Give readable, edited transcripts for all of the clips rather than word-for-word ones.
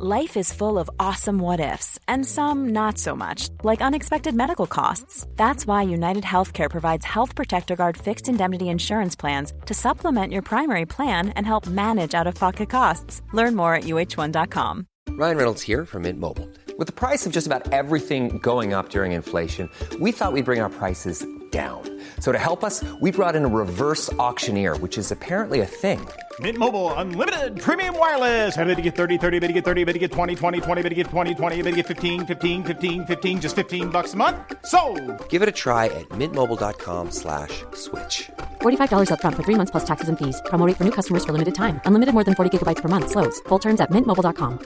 Life is full of awesome what-ifs, and some not so much, like unexpected medical costs. That's why United Healthcare provides Health Protector Guard fixed indemnity insurance plans to supplement your primary plan and help manage out-of-pocket costs. Learn more at uh1.com. Ryan Reynolds here from Mint Mobile. With the price of just about everything going up during inflation, we thought we'd bring our prices down. So to help us, we brought in a reverse auctioneer, which is apparently a thing. Mint Mobile Unlimited Premium Wireless. How to get 30, 30, bit to get 30, bit to get 20, 20, 20, bit to get 20, 20, bit to get 15, 15, 15, 15, just $15 a month? Sold! Give it a try at mintmobile.com/switch. $45 up front for 3 months plus taxes and fees. Promo rate for new customers for limited time. Unlimited more than 40 gigabytes per month. Slows full terms at mintmobile.com.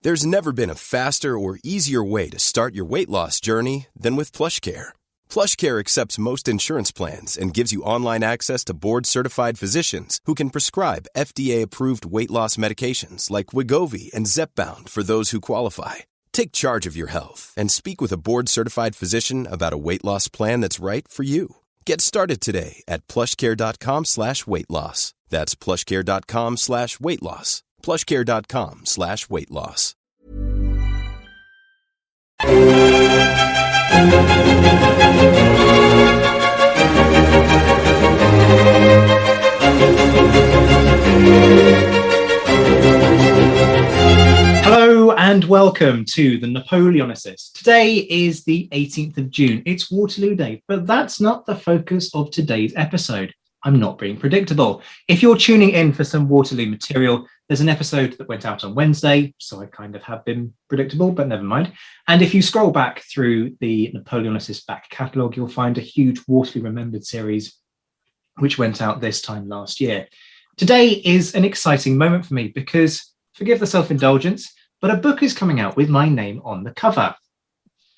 There's never been a faster or easier way to start your weight loss journey than with PlushCare. PlushCare accepts most insurance plans and gives you online access to board-certified physicians who can prescribe FDA-approved weight loss medications like Wegovy and Zepbound for those who qualify. Take charge of your health and speak with a board-certified physician about a weight loss plan that's right for you. Get started today at plushcare.com/weight loss. That's plushcare.com/weight loss. plushcare.com/weight loss. Hello and welcome to the Napoleonicist. Today is the 18th of June. It's Waterloo Day, but that's not the focus of today's episode. I'm not being predictable. If you're tuning in for some Waterloo material, there's an episode that went out on Wednesday, so I kind of have been predictable, but never mind. And if you scroll back through the Napoleonicist back catalogue, you'll find a huge Waterloo Remembered series, which went out this time last year. Today is an exciting moment for me because, forgive the self-indulgence, but a book is coming out with my name on the cover.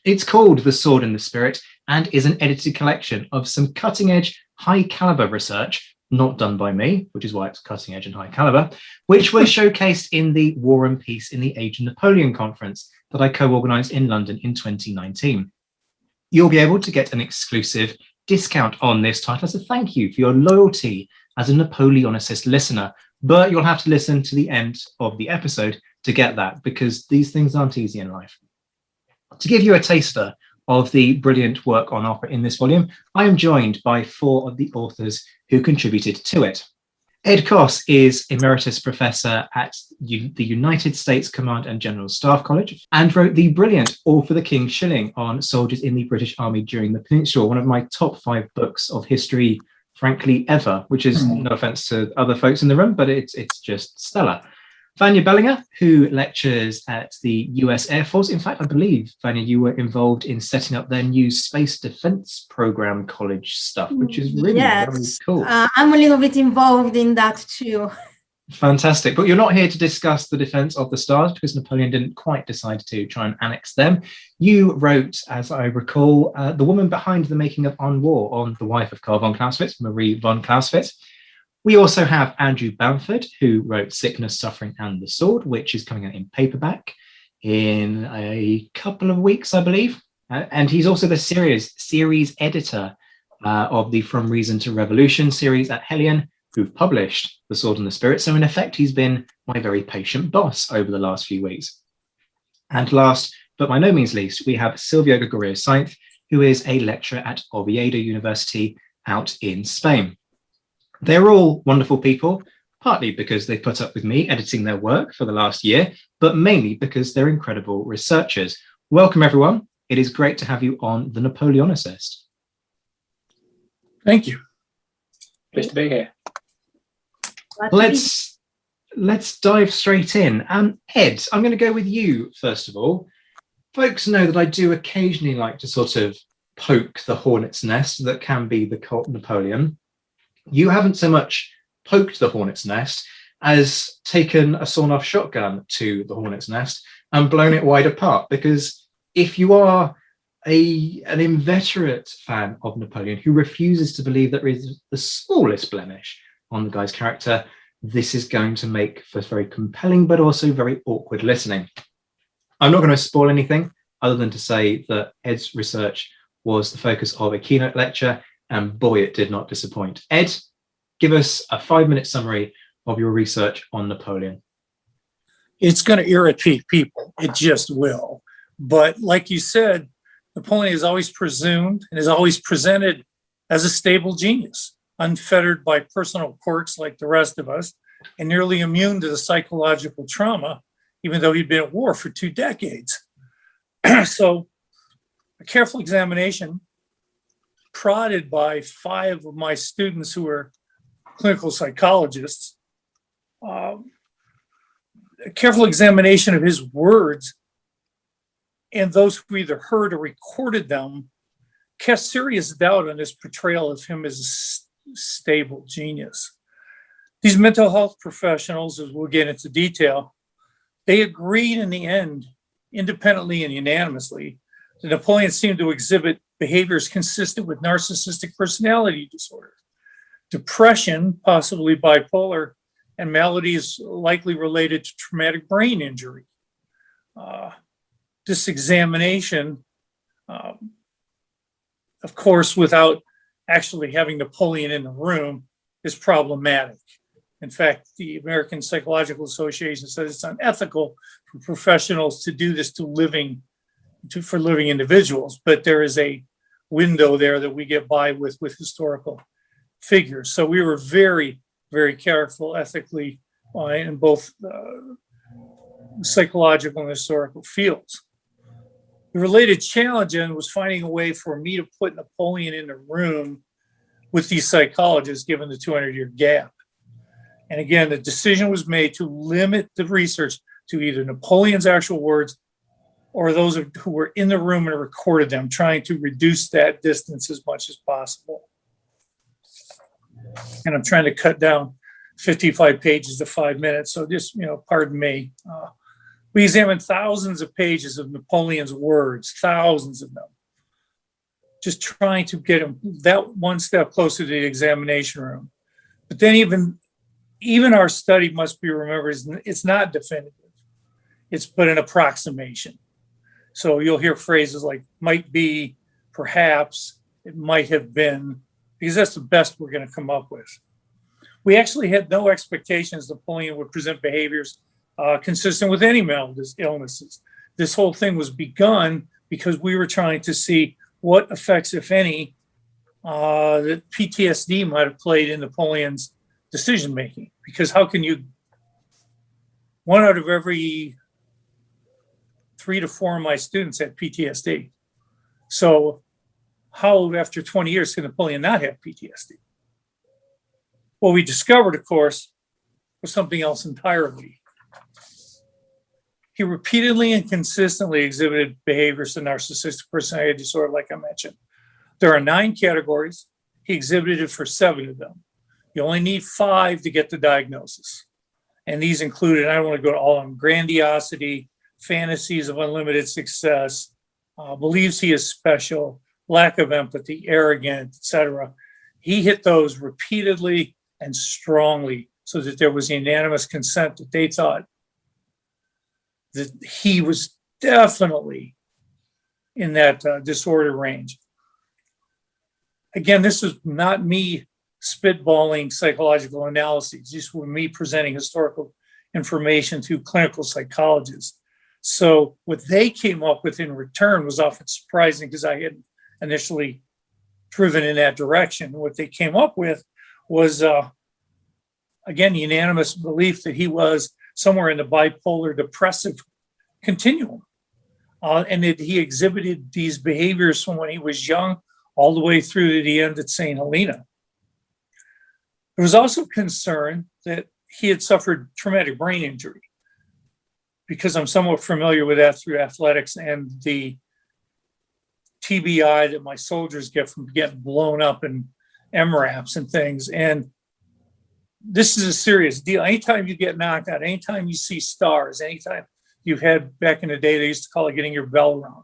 It's called The Sword and the Spirit and is an edited collection of some cutting-edge, high-caliber research, not done by me, which is why it's cutting edge and high caliber, which was showcased in the War and Peace in the Age of Napoleon conference that I co-organized in London in 2019. You'll be able to get an exclusive discount on this title as a thank you for your loyalty as a Napoleonicist listener, but you'll have to listen to the end of the episode to get that because these things aren't easy in life. To give you a taster of the brilliant work on offer in this volume, I am joined by 4 of the authors who contributed to it. Ed Coss is Emeritus Professor at the United States Command and General Staff College and wrote the brilliant All for the King's Shilling on soldiers in the British Army during the Peninsula, one of my top 5 books of history, frankly, ever, which is no offense to other folks in the room, but it's just stellar. Vanya Bellinger, who lectures at the US Air Force. In fact, I believe, Vanya, you were involved in setting up their new Space Defense Program college stuff, which is really very cool. I'm a little bit involved in that too. Fantastic. But you're not here to discuss the defense of the stars because Napoleon didn't quite decide to try and annex them. You wrote, as I recall, The Woman Behind the Making of On War on the wife of Karl von Clausewitz, Marie von Clausewitz. We also have Andrew Bamford, who wrote Sickness, Suffering and the Sword, which is coming out in paperback in a couple of weeks, I believe. And he's also the series editor of the From Reason to Revolution series at Hellion, who've published The Sword and the Spirit. So in effect, he's been my very patient boss over the last few weeks. And last, but by no means least, we have Silvia Gregorio Sainz, who is a lecturer at Oviedo University out in Spain. They're all wonderful people, partly because they put up with me editing their work for the last year, but mainly because they're incredible researchers. Welcome, everyone. It is great to have you on The Napoleonicist. Thank you. Pleased to be here. Let's dive straight in. Ed, I'm going to go with you, first of all. Folks know that I do occasionally like to sort of poke the hornet's nest that can be the cult Napoleon. You haven't so much poked the hornet's nest as taken a sawn-off shotgun to the hornet's nest and blown it wide apart. Because if you are an inveterate fan of Napoleon who refuses to believe there is the smallest blemish on the guy's character, this is going to make for very compelling but also very awkward listening. I'm not going to spoil anything other than to say that Ed's research was the focus of a keynote lecture, and boy, it did not disappoint. Ed, give us a 5-minute summary of your research on Napoleon. it's going to irritate people. It just will. But like you said, Napoleon is always presumed and is always presented as a stable genius, unfettered by personal quirks like the rest of us, and nearly immune to the psychological trauma, even though he'd been at war for 2 decades. So a careful examination, prodded by 5 of my students who are clinical psychologists, a careful examination of his words and those who either heard or recorded them cast serious doubt on his portrayal of him as a stable genius. These mental health professionals, as we'll get into detail, they agreed in the end, independently and unanimously, that Napoleon seemed to exhibit behaviors consistent with narcissistic personality disorder, depression, possibly bipolar, and maladies likely related to traumatic brain injury. This examination, of course, without actually having Napoleon in the room, is problematic. In fact, the American Psychological Association says it's unethical for professionals to do this for living individuals, but there is a window there that we get by with historical figures. So we were very, very careful ethically in both psychological and historical fields. The related challenge then was finding a way for me to put Napoleon in the room with these psychologists, given the 200-year gap. And again, the decision was made to limit the research to either Napoleon's actual words or those who were in the room and recorded them, trying to reduce that distance as much as possible. And I'm trying to cut down 55 pages to 5 minutes, so just, pardon me. We examined thousands of pages of Napoleon's words, thousands of them, just trying to get him that one step closer to the examination room. But then even our study must be remembered, it's not definitive. It's but an approximation. So you'll hear phrases like might be, perhaps, it might have been, because that's the best we're going to come up with. We actually had no expectations Napoleon would present behaviors consistent with any mental illnesses. This whole thing was begun because we were trying to see what effects, if any, that PTSD might have played in Napoleon's decision-making. Because how can you, 1 out of every 3 to 4 of my students had PTSD. So how, after 20 years, can Napoleon not have PTSD? What we discovered, of course, was something else entirely. He repeatedly and consistently exhibited behaviors of narcissistic personality disorder, like I mentioned. There are 9 categories. He exhibited it for 7 of them. You only need 5 to get the diagnosis. And these included, I don't want to go to all of them, grandiosity, fantasies of unlimited success, believes he is special, lack of empathy, arrogant, etc. He hit those repeatedly and strongly so that there was unanimous consent that they thought that he was definitely in that disorder range. Again, this is not me spitballing psychological analyses. These were me presenting historical information to clinical psychologists. So what they came up with in return was often surprising because I had initially driven in that direction. What they came up with was, again, unanimous belief that he was somewhere in the bipolar depressive continuum. And that he exhibited these behaviors from when he was young all the way through to the end at St. Helena. There was also concern that he had suffered traumatic brain injury, because I'm somewhat familiar with that through athletics and the TBI that my soldiers get from getting blown up in MRAPs and things. And this is a serious deal. Anytime you get knocked out, anytime you see stars, anytime you've had, back in the day, they used to call it getting your bell rung.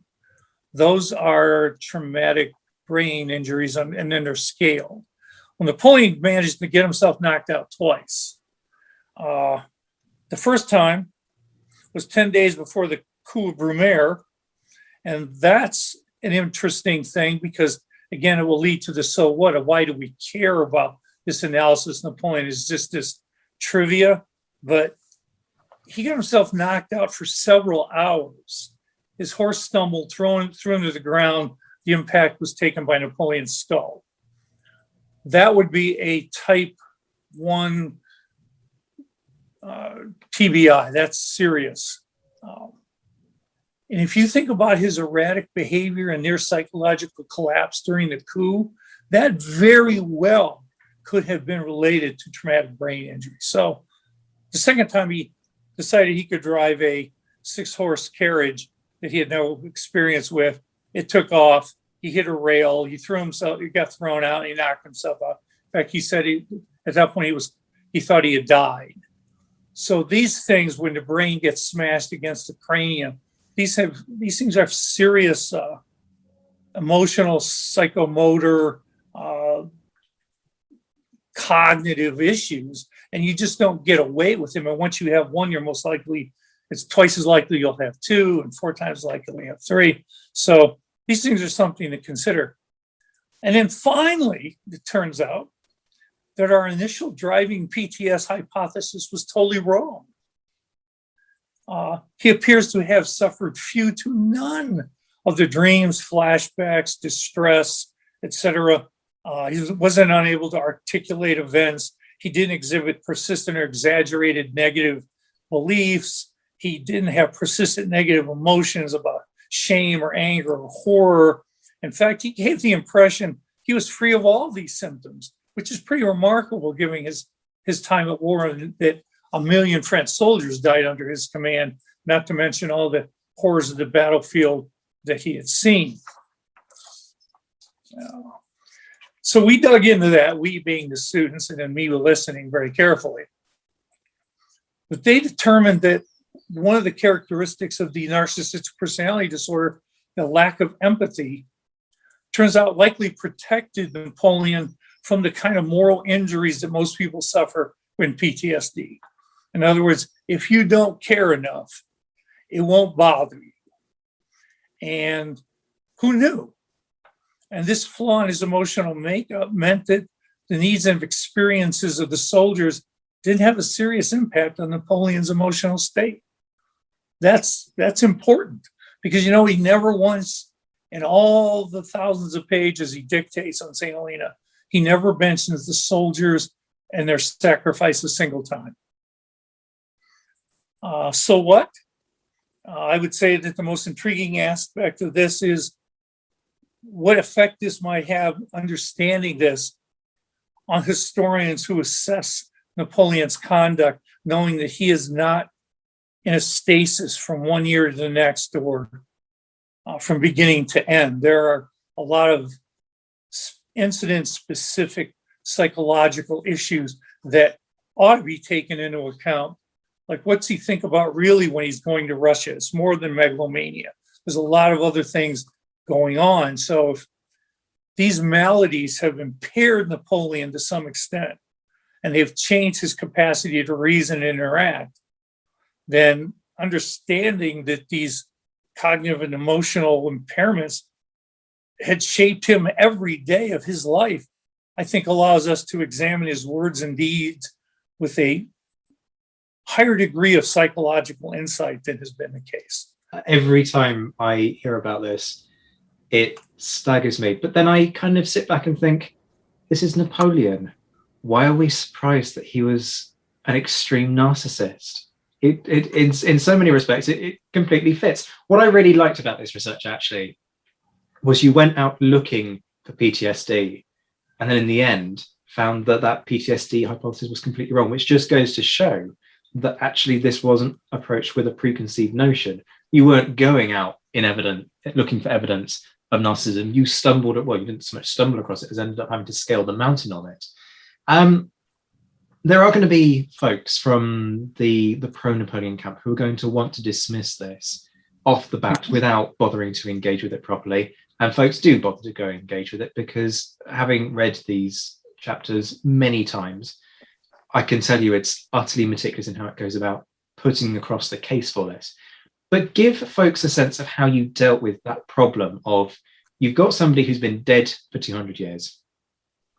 Those are traumatic brain injuries, and then they're scaled. Well, Napoleon managed to get himself knocked out twice. The first time was 10 days before the coup of Brumaire. And that's an interesting thing because, again, it will lead to the so what of why do we care about this analysis. Napoleon is just this trivia, but he got himself knocked out for several hours. His horse stumbled, threw him to the ground. The impact was taken by Napoleon's skull. That would be a type 1 TBI. That's serious. And if you think about his erratic behavior and near psychological collapse during the coup, that very well could have been related to traumatic brain injury. So the second time he decided he could drive a 6-horse carriage that he had no experience with, it took off. He hit a rail. He got thrown out, and he knocked himself out. In fact, he said at that point he thought he had died. So these things, when the brain gets smashed against the cranium, these things have serious emotional, psychomotor, cognitive issues, and you just don't get away with them. And once you have one, it's twice as likely you'll have 2, and 4 times likely you'll have 3. So these things are something to consider. And then finally, it turns out that our initial driving PTS hypothesis was totally wrong. He appears to have suffered few to none of the dreams, flashbacks, distress, etc. He wasn't unable to articulate events. He didn't exhibit persistent or exaggerated negative beliefs. He didn't have persistent negative emotions about shame or anger or horror. In fact, he gave the impression he was free of all these symptoms, which is pretty remarkable given his time at war, and that 1 million French soldiers died under his command, not to mention all the horrors of the battlefield that he had seen. So we dug into that, we being the students, and then me listening very carefully. But they determined that one of the characteristics of the narcissistic personality disorder, the lack of empathy, turns out likely protected Napoleon from the kind of moral injuries that most people suffer in PTSD. In other words, if you don't care enough, it won't bother you. And who knew? And this flaw in his emotional makeup meant that the needs and experiences of the soldiers didn't have a serious impact on Napoleon's emotional state. That's important, because he never once, in all the thousands of pages he dictates on St. Helena, he never mentions the soldiers and their sacrifice a single time. So what? I would say that the most intriguing aspect of this is what effect this might have, understanding this, on historians who assess Napoleon's conduct, knowing that he is not in a stasis from one year to the next, or from beginning to end. There are a lot of incident-specific psychological issues that ought to be taken into account. Like, what's he think about really when he's going to Russia? It's more than megalomania. There's a lot of other things going on. So if these maladies have impaired Napoleon to some extent, and they've changed his capacity to reason and interact, then understanding that these cognitive and emotional impairments had shaped him every day of his life, I think allows us to examine his words and deeds with a higher degree of psychological insight than has been the case. Every time I hear about this, it staggers me. But then I kind of sit back and think, this is Napoleon. Why are we surprised that he was an extreme narcissist? In so many respects, it completely fits. What I really liked about this research, actually, was you went out looking for PTSD, and then in the end found that PTSD hypothesis was completely wrong, which just goes to show that actually this wasn't approached with a preconceived notion. You weren't going out looking for evidence of narcissism. You you didn't so much stumble across it as ended up having to scale the mountain on it. There are going to be folks from the pro-Napoleon camp who are going to want to dismiss this off the bat without bothering to engage with it properly. And folks do bother to go engage with it, because having read these chapters many times, I can tell you it's utterly meticulous in how it goes about putting across the case for this. But give folks a sense of how you dealt with that problem of, you've got somebody who's been dead for 200 years.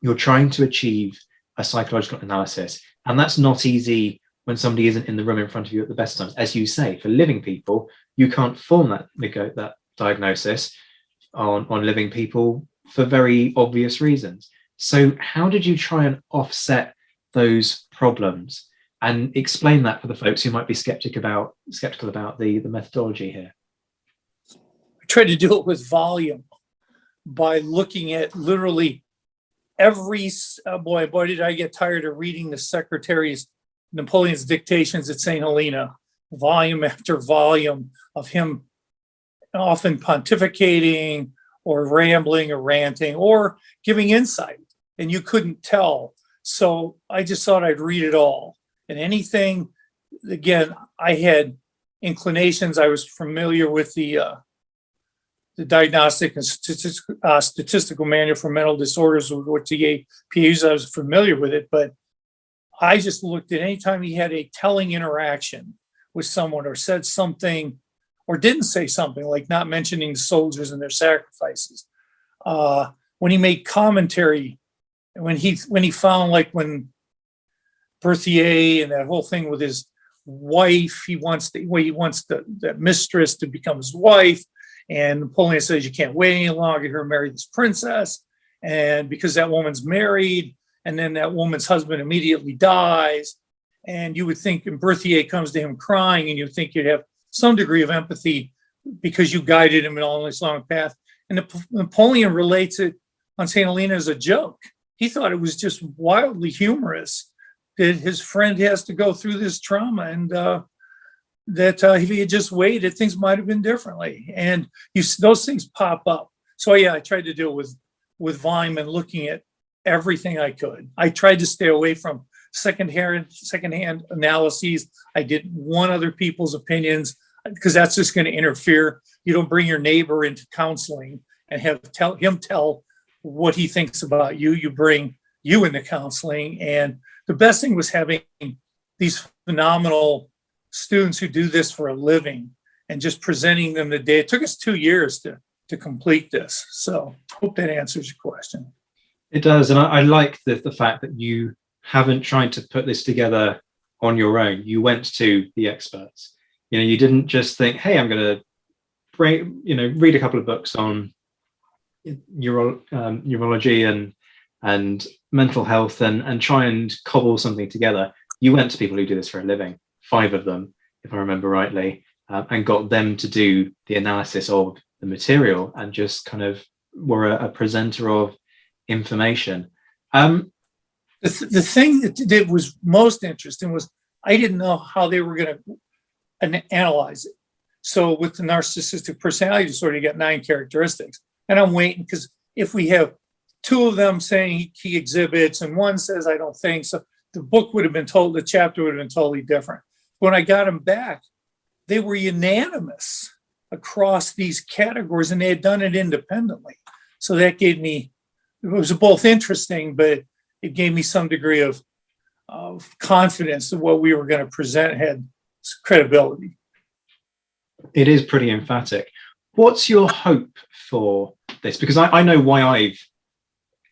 You're trying to achieve a psychological analysis, and that's not easy when somebody isn't in the room in front of you at the best times. As you say, for living people, you can't form that diagnosis on living people for very obvious reasons. So how did you try and offset those problems and explain that for the folks who might be skeptical about the methodology here? I tried to do it with volume by looking at literally every, boy, did I get tired of reading the Napoleon's dictations at St. Helena, volume after volume of him often pontificating or rambling or ranting or giving insight, and you couldn't tell. So I just thought I'd read it all. And anything, again, I had inclinations. I was familiar with the Diagnostic and Statistical Manual for Mental Disorders, what TA used. I was familiar with it, but I just looked at any time he had a telling interaction with someone or said something or didn't say something, like not mentioning the soldiers and their sacrifices. When he made commentary, when he found, like when Berthier and that whole thing with his wife, he wants the mistress to become his wife. And Napoleon says, you can't wait any longer, you're gonna marry this princess. And because that woman's married, and then that woman's husband immediately dies. And you would think, and Berthier comes to him crying, and you would think you'd have some degree of empathy because you guided him on this long path. And Napoleon relates it on St. Helena as a joke. He thought it was just wildly humorous that his friend has to go through this trauma, and that if he had just waited, things might have been differently. And those things pop up. So yeah, I tried to do it with volume and looking at everything I could. I tried to stay away from secondhand analyses. I didn't want other people's opinions because that's just going to interfere. You don't bring your neighbor into counseling and tell him what he thinks about you. You bring you into counseling. And the best thing was having these phenomenal students who do this for a living and just presenting them the day. It took us 2 years to complete this. So hope that answers your question. It does. And I like the fact that you haven't tried to put this together on your own. You went to the experts. You didn't just think, hey, I'm going to read a couple of books on neurology and mental health and try and cobble something together. You went to people who do this for a living, 5 of them, if I remember rightly, and got them to do the analysis of the material and just kind of were a presenter of information. The thing that was most interesting was I didn't know how they were going to analyze it. So with the narcissistic personality disorder, you got 9 characteristics. And I'm waiting because if we have 2 of them saying he exhibits and 1 says I don't think so, the chapter would have been totally different. When I got them back, they were unanimous across these categories, and they had done it independently. So that gave me, it was both interesting, but it gave me some degree of confidence that what we were going to present had credibility. It is pretty emphatic. What's your hope for this? Because I know why I've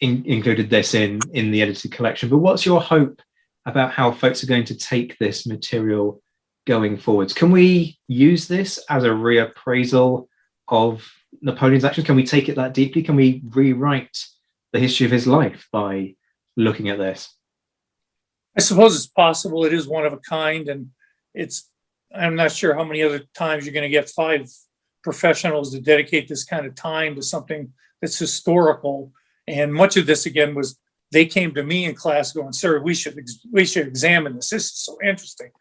included this in the edited collection, but what's your hope about how folks are going to take this material going forwards? Can we use this as a reappraisal of Napoleon's actions? Can we take it that deeply? Can we rewrite the history of his life by looking at this? I suppose it's possible. It is one of a kind, and I'm not sure how many other times you're going to get 5 professionals to dedicate this kind of time to something that's historical. And much of this, again, was they came to me in class going, sir, we should examine this. This is so interesting.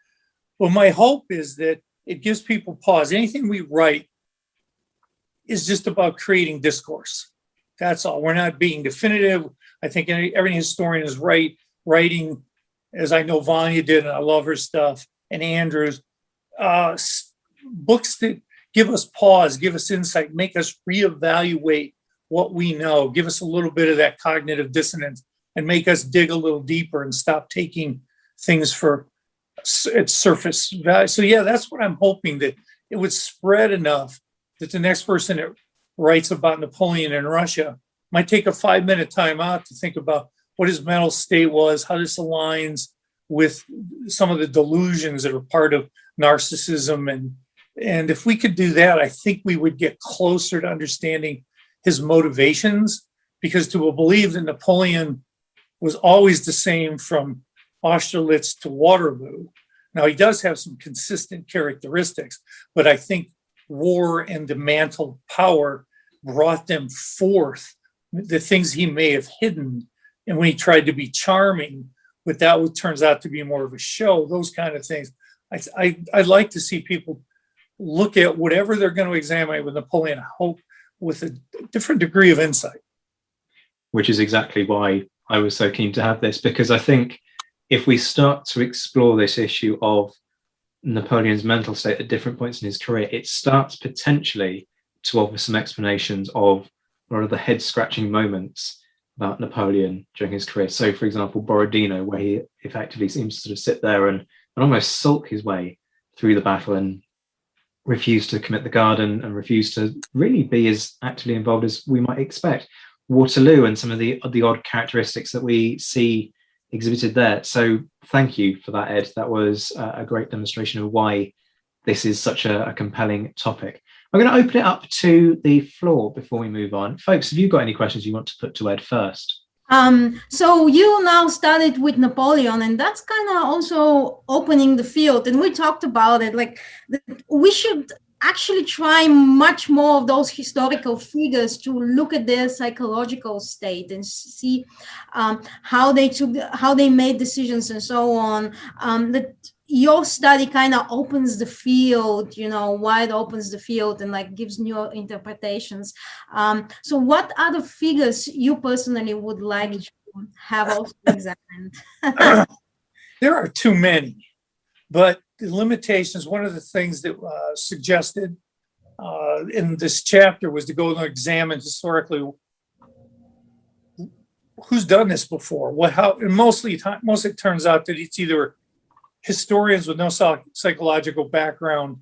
Well, my hope is that it gives people pause. Anything we write is just about creating discourse. That's all. We're not being definitive. I think every historian is writing, as I know Vanya did, and I love her stuff, and Andrews, books that give us pause, give us insight, make us reevaluate what we know, give us a little bit of that cognitive dissonance, and make us dig a little deeper and stop taking things for its surface value. So yeah, that's what I'm hoping, that it would spread enough that the next person that writes about Napoleon in Russia might take a 5-minute time out to think about what his mental state was, how this aligns with some of the delusions that are part of narcissism. And if we could do that, I think we would get closer to understanding his motivations, because to believe that Napoleon was always the same from Austerlitz to Waterloo. Now, he does have some consistent characteristics, but I think war and the mantle of power brought them forth, the things he may have hidden. And when he tried to be charming, but that turns out to be more of a show, those kind of things. I'd like to see people look at whatever they're going to examine with Napoleon, I hope, with a different degree of insight. Which is exactly why I was so keen to have this, because I think if we start to explore this issue of Napoleon's mental state at different points in his career, it starts potentially to offer some explanations of a lot of the head-scratching moments about Napoleon during his career. So, for example, Borodino, where he effectively seems to sort of sit there and almost sulk his way through the battle and refuse to commit the guard and refuse to really be as actively involved as we might expect. Waterloo and some of the odd characteristics that we see exhibited there. So thank you for that, Ed. That was a great demonstration of why this is such a compelling topic. I'm going to open it up to the floor before we move on. Folks, have you got any questions you want to put to Ed first? So you now started with Napoleon, and that's kind of also opening the field. And we talked about it, like we should actually try much more of those historical figures to look at their psychological state and see how they made decisions and so on. That your study kind of opens the field, wide opens the field and like gives new interpretations. So what other figures you personally would like to have also examined? There are too many, but the limitations, one of the things that suggested in this chapter was to go and examine historically who's done this before. And mostly it turns out that it's either historians with no psychological background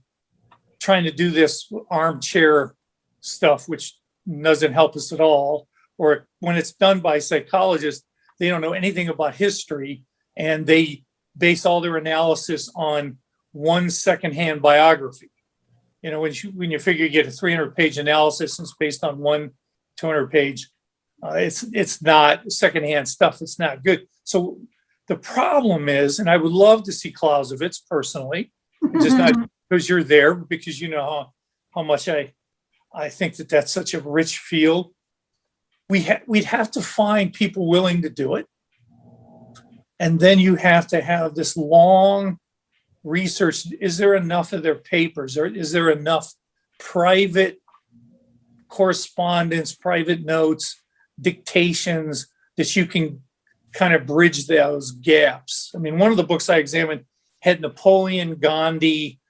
trying to do this armchair stuff, which doesn't help us at all. Or when it's done by psychologists, they don't know anything about history, and they base all their analysis on one secondhand biography. When you figure you get a 300-page analysis and it's based on one 200-page, it's not secondhand stuff. It's not good. So the problem is, and I would love to see Clausewitz personally, just not because you're there, but because you know how much I think that that's such a rich field. We'd have to find people willing to do it. And then you have to have this long research. Is there enough of their papers, or is there enough private correspondence, private notes, dictations that you can kind of bridge those gaps? I mean, one of the books I examined had Napoleon, Gandhi,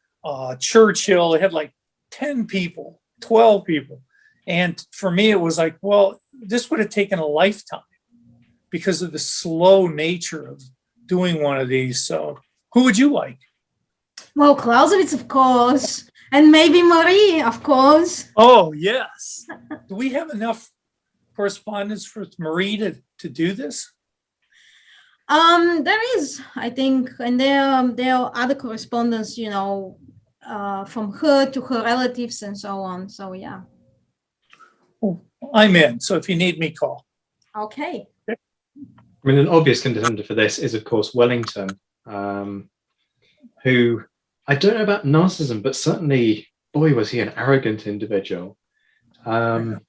Churchill. It had like 10 people, 12 people. And for me, it was like, well, this would have taken a lifetime because of the slow nature of doing one of these. So who would you like? Well, Clausewitz, of course, and maybe Marie, of course. Oh, yes. Do we have enough correspondence for Marie to do this? There is, I think, and there are other correspondence, from her to her relatives and so on. So, yeah. Well, I'm in. So if you need me, call. Okay. I mean, an obvious contender for this is, of course, Wellington, who I don't know about narcissism, but certainly, boy, was he an arrogant individual. I mean,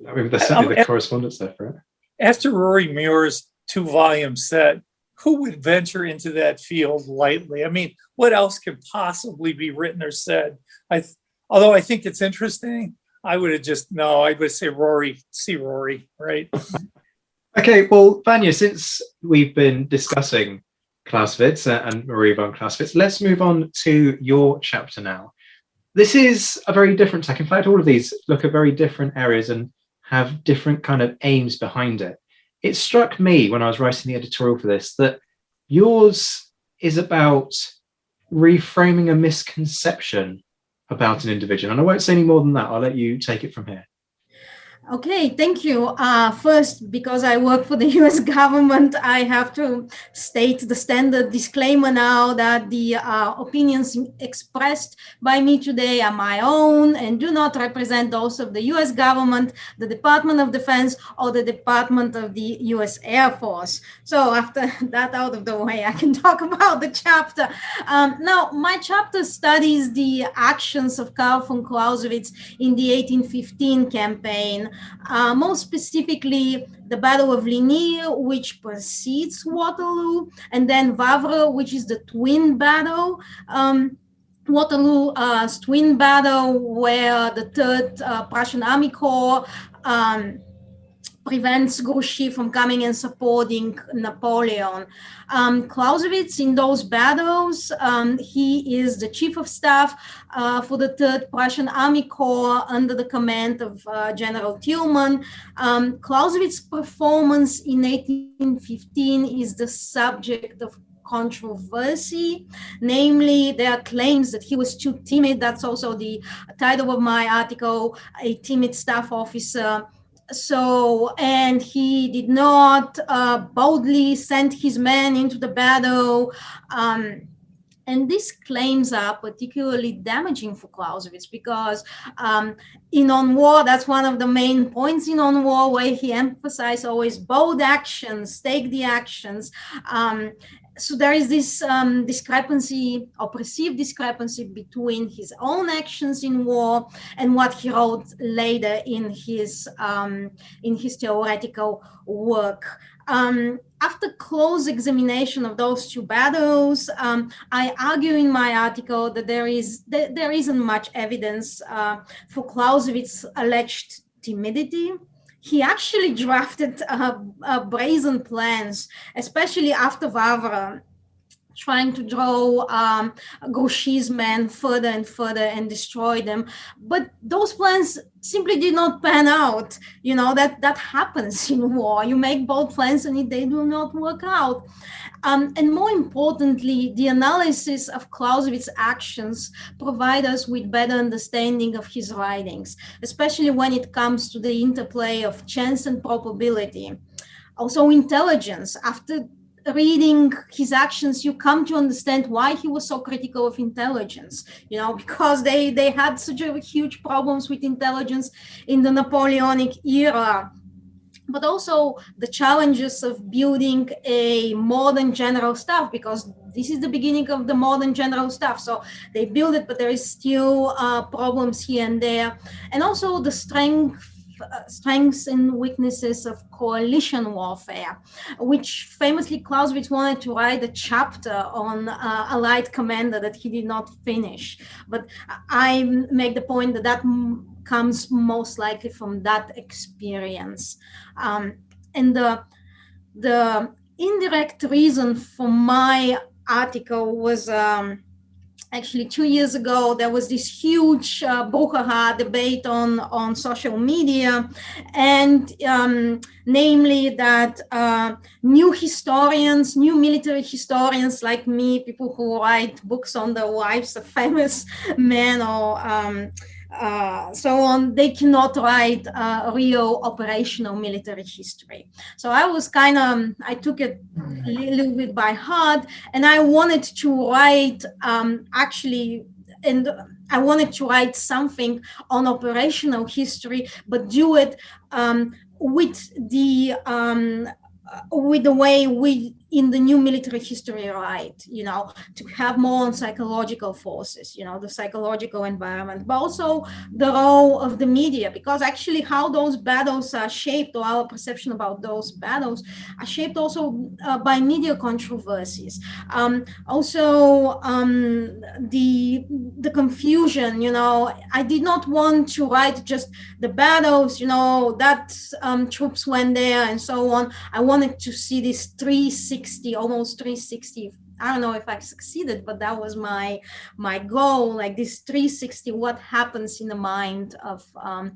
there's certainly the correspondence there for it. After Rory Muir's 2-volume set, who would venture into that field lightly? I mean, what else could possibly be written or said? Although I think it's interesting, I would say Rory, see Rory, right? Okay, well, Vanya, since we've been discussing Clausewitz and Marie von Clausewitz, let's move on to your chapter now. This is a very different tech. In fact, all of these look at very different areas and have different kind of aims behind it. It struck me when I was writing the editorial for this that yours is about reframing a misconception about an individual. And I won't say any more than that. I'll let you take it from here. Okay, thank you. First, because I work for the US government, I have to state the standard disclaimer now that the opinions expressed by me today are my own and do not represent those of the US government, the Department of Defense, or the Department of the US Air Force. So after that out of the way, I can talk about the chapter. Now, my chapter studies the actions of Karl von Clausewitz in the 1815 campaign. More specifically, the Battle of Ligny, which precedes Waterloo, and then Wavre, which is the twin battle. Waterloo's twin battle, where the 3rd Prussian Army Corps prevents Grouchy from coming and supporting Napoleon. Clausewitz, in those battles, he is the chief of staff for the 3rd Prussian Army Corps under the command of General Thielmann. Clausewitz's performance in 1815 is the subject of controversy. Namely, there are claims that he was too timid. That's also the title of my article, A Timid Staff Officer. And he did not boldly send his men into the battle. And these claims are particularly damaging for Clausewitz because in On War, that's one of the main points in On War, where he emphasized always bold actions, take the actions. So there is this discrepancy or perceived discrepancy between his own actions in war and what he wrote later in his theoretical work. After close examination of those two battles, I argue in my article that there isn't much evidence for Clausewitz's alleged timidity. He actually drafted brazen plans, especially after Wavre, trying to draw Grouchy's men further and further and destroy them. But those plans simply did not pan out. You know, that happens in war. You make bold plans and they do not work out. And more importantly, the analysis of Clausewitz's actions provide us with better understanding of his writings, especially when it comes to the interplay of chance and probability. Also intelligence. After reading his actions, you come to understand why he was so critical of intelligence, you know, because they had such a huge problems with intelligence in the Napoleonic era. But also the challenges of building a modern general staff, because this is the beginning of the modern general staff. So they build it, but there is still problems here and there. And also the strengths and weaknesses of coalition warfare, which famously Clausewitz wanted to write a chapter on Allied commander that he did not finish. But I make the point that comes most likely from that experience. And the indirect reason for my article was actually 2 years ago. There was this huge brouhaha debate on social media, and namely that new military historians like me, people who write books on the wives of famous men or so on, they cannot write real operational military history. So I took it a little bit by heart, and I wanted to write I wanted to write something on operational history, but do it with the way we in the new military history write, you know, to have more on psychological forces, you know, the psychological environment, but also the role of the media, because actually how those battles are shaped, or our perception about those battles are shaped also by media controversies. Also the confusion, you know, I did not want to write just the battles, you know, that troops went there and so on. I wanted to see this 360, almost 360. I don't know if I succeeded, but that was my goal, like this 360, what happens in the mind of a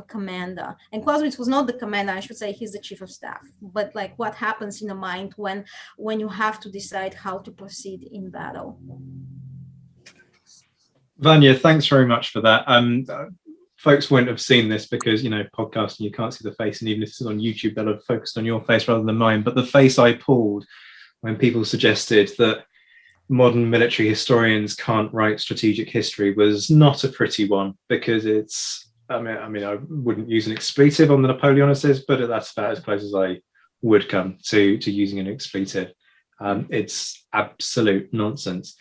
commander. And Clausewitz was not the commander, I should say, he's the chief of staff, but like what happens in the mind when you have to decide how to proceed in battle. Vanya, thanks very much for that. folks won't have seen this because, podcasting, you can't see the face. And even if this is on YouTube, they'll have focused on your face rather than mine. But the face I pulled when people suggested that modern military historians can't write strategic history was not a pretty one, because it's, I wouldn't use an expletive on the Napoleonists, but that's about as close as I would come to using an expletive. It's absolute nonsense.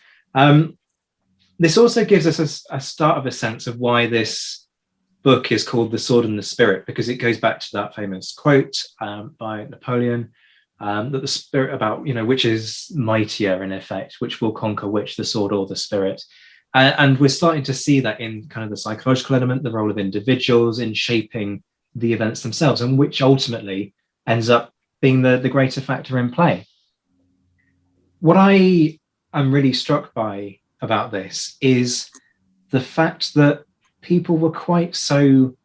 This also gives us a start of a sense of why this book is called The Sword and the Spirit, because it goes back to that famous quote by Napoleon, that the spirit about, which is mightier in effect, which will conquer which, the sword or the spirit. And we're starting to see that in kind of the psychological element, the role of individuals in shaping the events themselves, and which ultimately ends up being the greater factor in play. What I am really struck by about this is the fact that people were quite so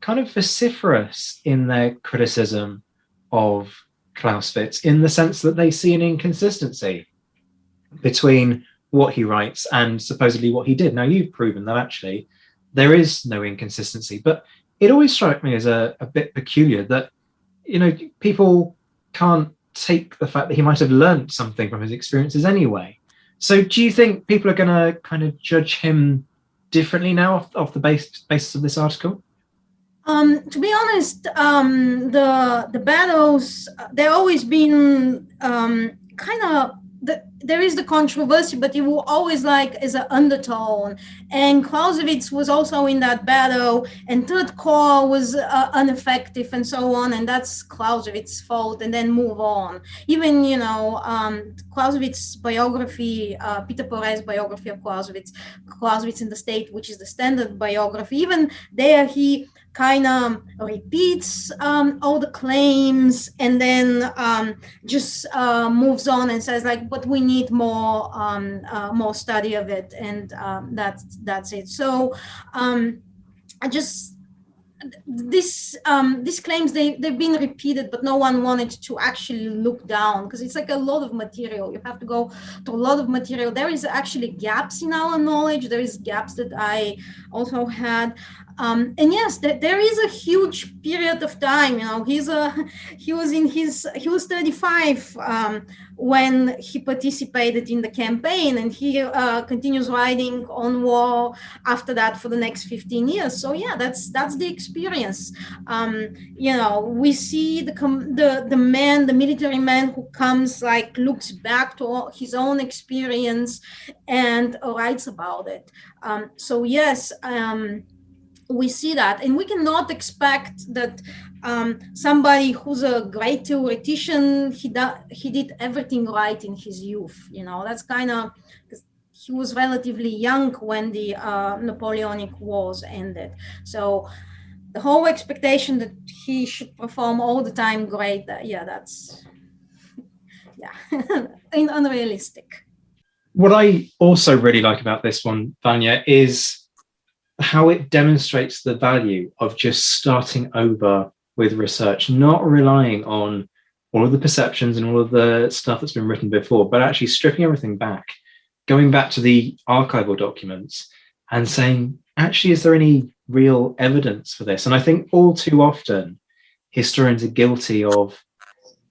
kind of vociferous in their criticism of Clausewitz, in the sense that they see an inconsistency between what he writes and supposedly what he did. Now, you've proven that actually there is no inconsistency, but it always struck me as a bit peculiar that, people can't take the fact that he might have learned something from his experiences anyway. So do you think people are going to kind of judge him differently now off the basis of this article? To be honest, the battles, they've always been kind of, there is the controversy, but it will always as an undertone. And Clausewitz was also in that battle, and Third Corps was ineffective and so on, and that's Clausewitz's fault, and then move on. Even, Clausewitz's biography, Peter Porret's biography of Clausewitz in the State, which is the standard biography, even there he kind of repeats all the claims, and then just moves on and says but we need more study of it, and that's it. So these claims, they've been repeated, but no one wanted to actually look down, because it's a lot of material. You have to go to a lot of material. There is actually gaps in our knowledge. There is gaps that I also had. And yes, there is a huge period of time. He was 35 when he participated in the campaign, and he continues writing on war after that for the next 15 years. So yeah, that's the experience. We see the man, the military man who comes, looks back to his own experience and writes about it. So yes, we see that, and we cannot expect that somebody who's a great theoretician, he did everything right in his youth. That's kind of, because he was relatively young when the Napoleonic Wars ended. So the whole expectation that he should perform all the time great, that's unrealistic. What I also really like about this one, Vanya, is how it demonstrates the value of just starting over with research, not relying on all of the perceptions and all of the stuff that's been written before, but actually stripping everything back, going back to the archival documents and saying, actually, is there any real evidence for this? And I think all too often historians are guilty of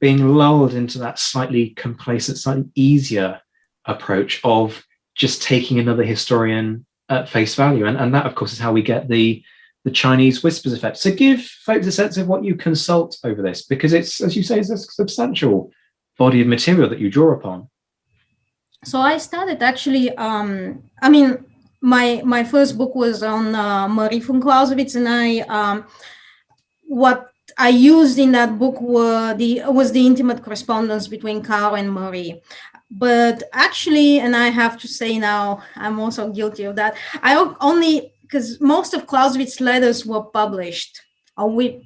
being lulled into that slightly complacent, slightly easier approach of just taking another historian at face value. And that, of course, is how we get the Chinese whispers effect. So give folks a sense of what you consult over this, because it's, as you say, it's a substantial body of material that you draw upon. So I started actually, my first book was on Marie von Clausewitz, and what I used in that book was the intimate correspondence between Karl and Marie. But actually, and I have to say now, I'm also guilty of that. Because most of Clausewitz's letters were published. So when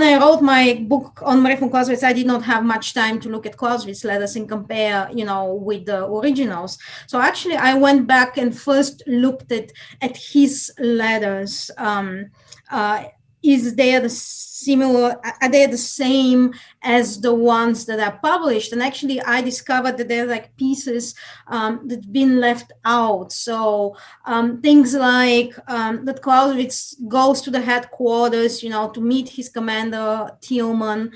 I wrote my book on Marie von Clausewitz, I did not have much time to look at Clausewitz's letters and compare, with the originals. So actually, I went back and first looked at his letters. is there the similar, are they the same as the ones that are published? And actually I discovered that there are like pieces that's been left out. So things like that Clausewitz goes to the headquarters, to meet his commander Thielmann.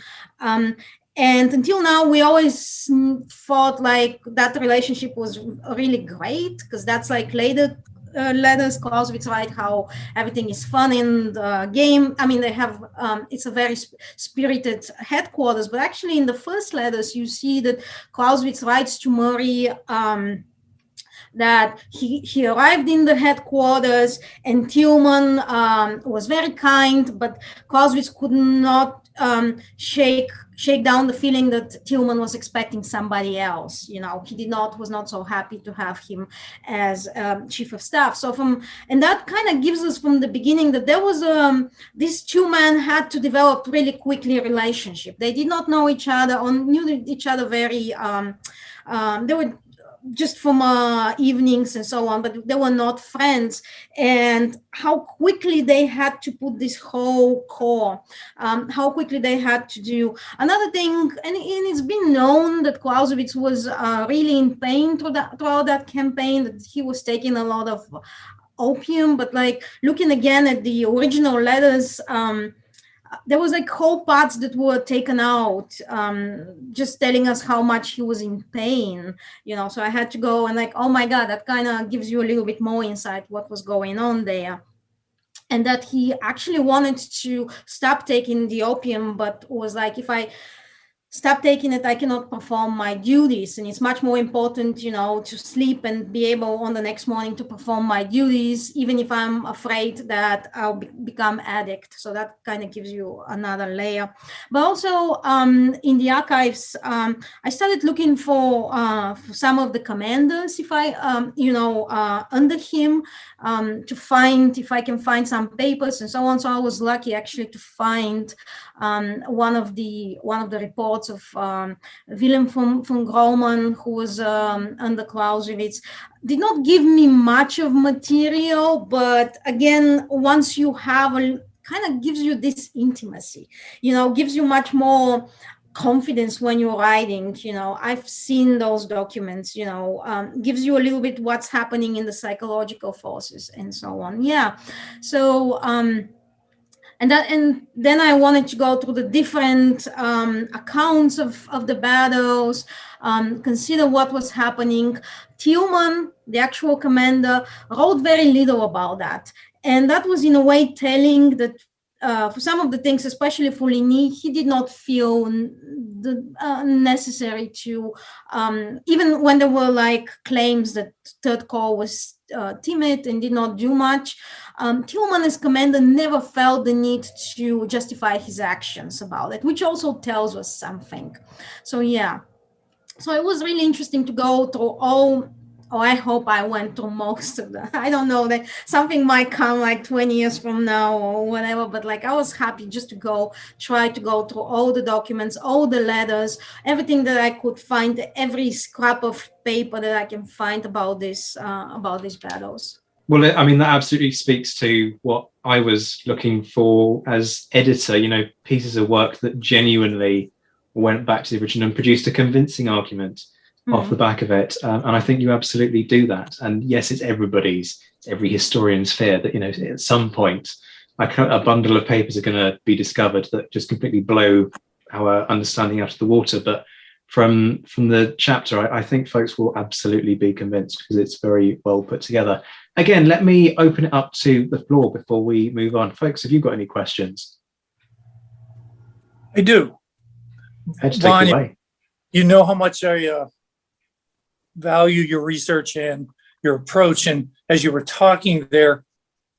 And until now, we always thought like that relationship was really great, because that's like later letters Clausewitz write how everything is fun in the game. I mean, they have, it's a very spirited headquarters, but actually in the first letters, you see that Clausewitz writes to Murray that he arrived in the headquarters and Thielmann was very kind, but Clausewitz could not shake down the feeling that Thielmann was expecting somebody else. He was not so happy to have him as chief of staff. So and that kind of gives us from the beginning that there was these two men had to develop really quickly a relationship. They did not know each other or knew each other very, they were just from evenings and so on, but they were not friends. And how quickly they had to put this whole core, how quickly they had to do. Another thing, and it's been known that Clausewitz was really in pain throughout that campaign, that he was taking a lot of opium, but like looking again at the original letters, there was like whole parts that were taken out, just telling us how much he was in pain, so I had to go and like, oh my God, that kind of gives you a little bit more insight what was going on there. And that he actually wanted to stop taking the opium, but was like, if I stop taking it, I cannot perform my duties. And it's much more important, to sleep and be able on the next morning to perform my duties, even if I'm afraid that I'll become addict. So that kind of gives you another layer. But also in the archives, I started looking for some of the commanders, if I, under him, to find if I can find some papers and so on. So I was lucky actually to find one of the reports of Wilhelm von Graumann, who was under Clausewitz. Did not give me much of material, but again, once you have kind of gives you this intimacy, gives you much more confidence when you're writing. I've seen those documents, gives you a little bit what's happening in the psychological forces and so on. Yeah. So and then I wanted to go through the different accounts of the battles, consider what was happening. Thielmann, the actual commander, wrote very little about that. And that was in a way telling that for some of the things, especially for Ligny, he did not feel necessary to, even when there were like claims that Third Corps was timid and did not do much, Thielmann as commander never felt the need to justify his actions about it, which also tells us something. So yeah, so it was really interesting to go through all. Oh, I hope I went through most of them. I don't know, that something might come like 20 years from now or whatever, but like I was happy just to try to go through all the documents, all the letters, everything that I could find, every scrap of paper that I can find about these battles. Well, I mean, that absolutely speaks to what I was looking for as editor, pieces of work that genuinely went back to the original and produced a convincing argument off the back of it. And I think you absolutely do that. And yes, it's every historian's fear that, at some point, a bundle of papers are going to be discovered that just completely blow our understanding out of the water. But from the chapter, I think folks will absolutely be convinced because it's very well put together. Again, let me open it up to the floor before we move on. Folks, have you got any questions? I do. Vanya, you know how much I value your research and your approach. And as you were talking there,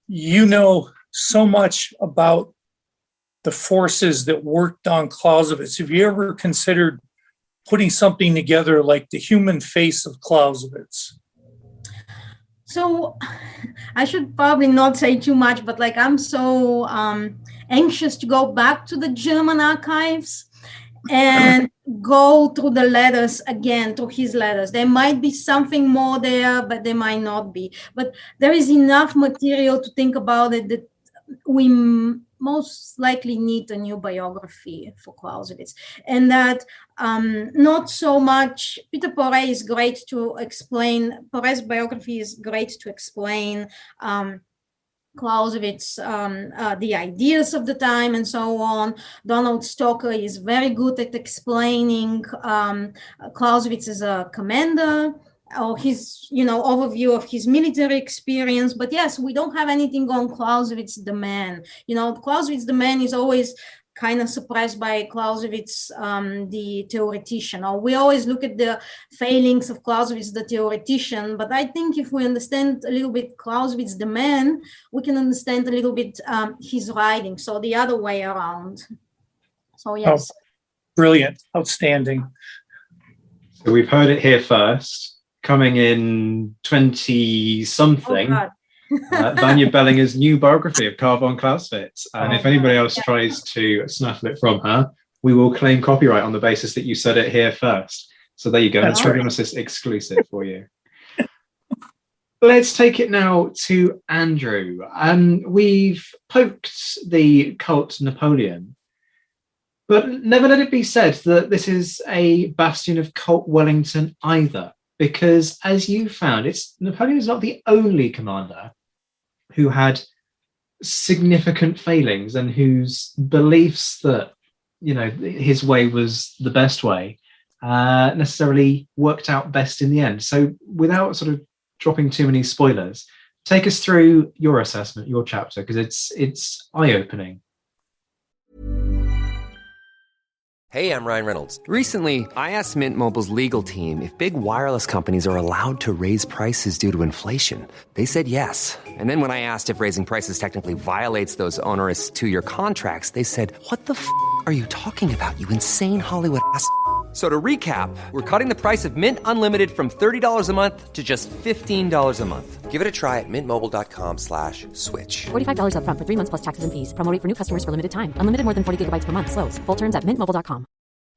you know so much about the forces that worked on Clausewitz. Have you ever considered putting something together like the human face of Clausewitz? So I should probably not say too much, but like I'm so anxious to go back to the German archives and go through the letters again, through his letters. There might be something more there, but there might not be. But there is enough material to think about it that most likely need a new biography for Clausewitz, and that not so much. Peter Poré is great to explain. Poré's biography is great to explain Clausewitz, the ideas of the time and so on. Donald Stoker is very good at explaining Clausewitz as a commander, or his, overview of his military experience. But yes, we don't have anything on Clausewitz the man. Clausewitz the man is always kind of suppressed by Clausewitz, the theoretician. Or we always look at the failings of Clausewitz, the theoretician. But I think if we understand a little bit Clausewitz the man, we can understand a little bit his writing. So the other way around. So yes. Oh, brilliant, outstanding. So we've heard it here first. Coming in 20-something, Vanya Bellinger's new biography of Karl von Clausewitz. And if anybody else tries to snuffle it from her, we will claim copyright on the basis that you said it here first. So there you go. That's Napoleonicist exclusive for you. Let's take it now to Andrew. We've poked the cult Napoleon, but never let it be said that this is a bastion of cult Wellington either. Because as you found, Napoleon is not the only commander who had significant failings and whose beliefs that, his way was the best way necessarily worked out best in the end. So without sort of dropping too many spoilers, take us through your assessment, your chapter, because it's eye-opening. Hey, I'm Ryan Reynolds. Recently, I asked Mint Mobile's legal team if big wireless companies are allowed to raise prices due to inflation. They said yes. And then when I asked if raising prices technically violates those onerous 2-year contracts, they said, "What the f*** are you talking about, you insane Hollywood ass?" So to recap, we're cutting the price of Mint Unlimited from $30 a month to just $15 a month. Give it a try at mintmobile.com/switch. $45 up front for 3 months plus taxes and fees. Promo rate for new customers for limited time. Unlimited more than 40 gigabytes per month. Slows full terms at mintmobile.com.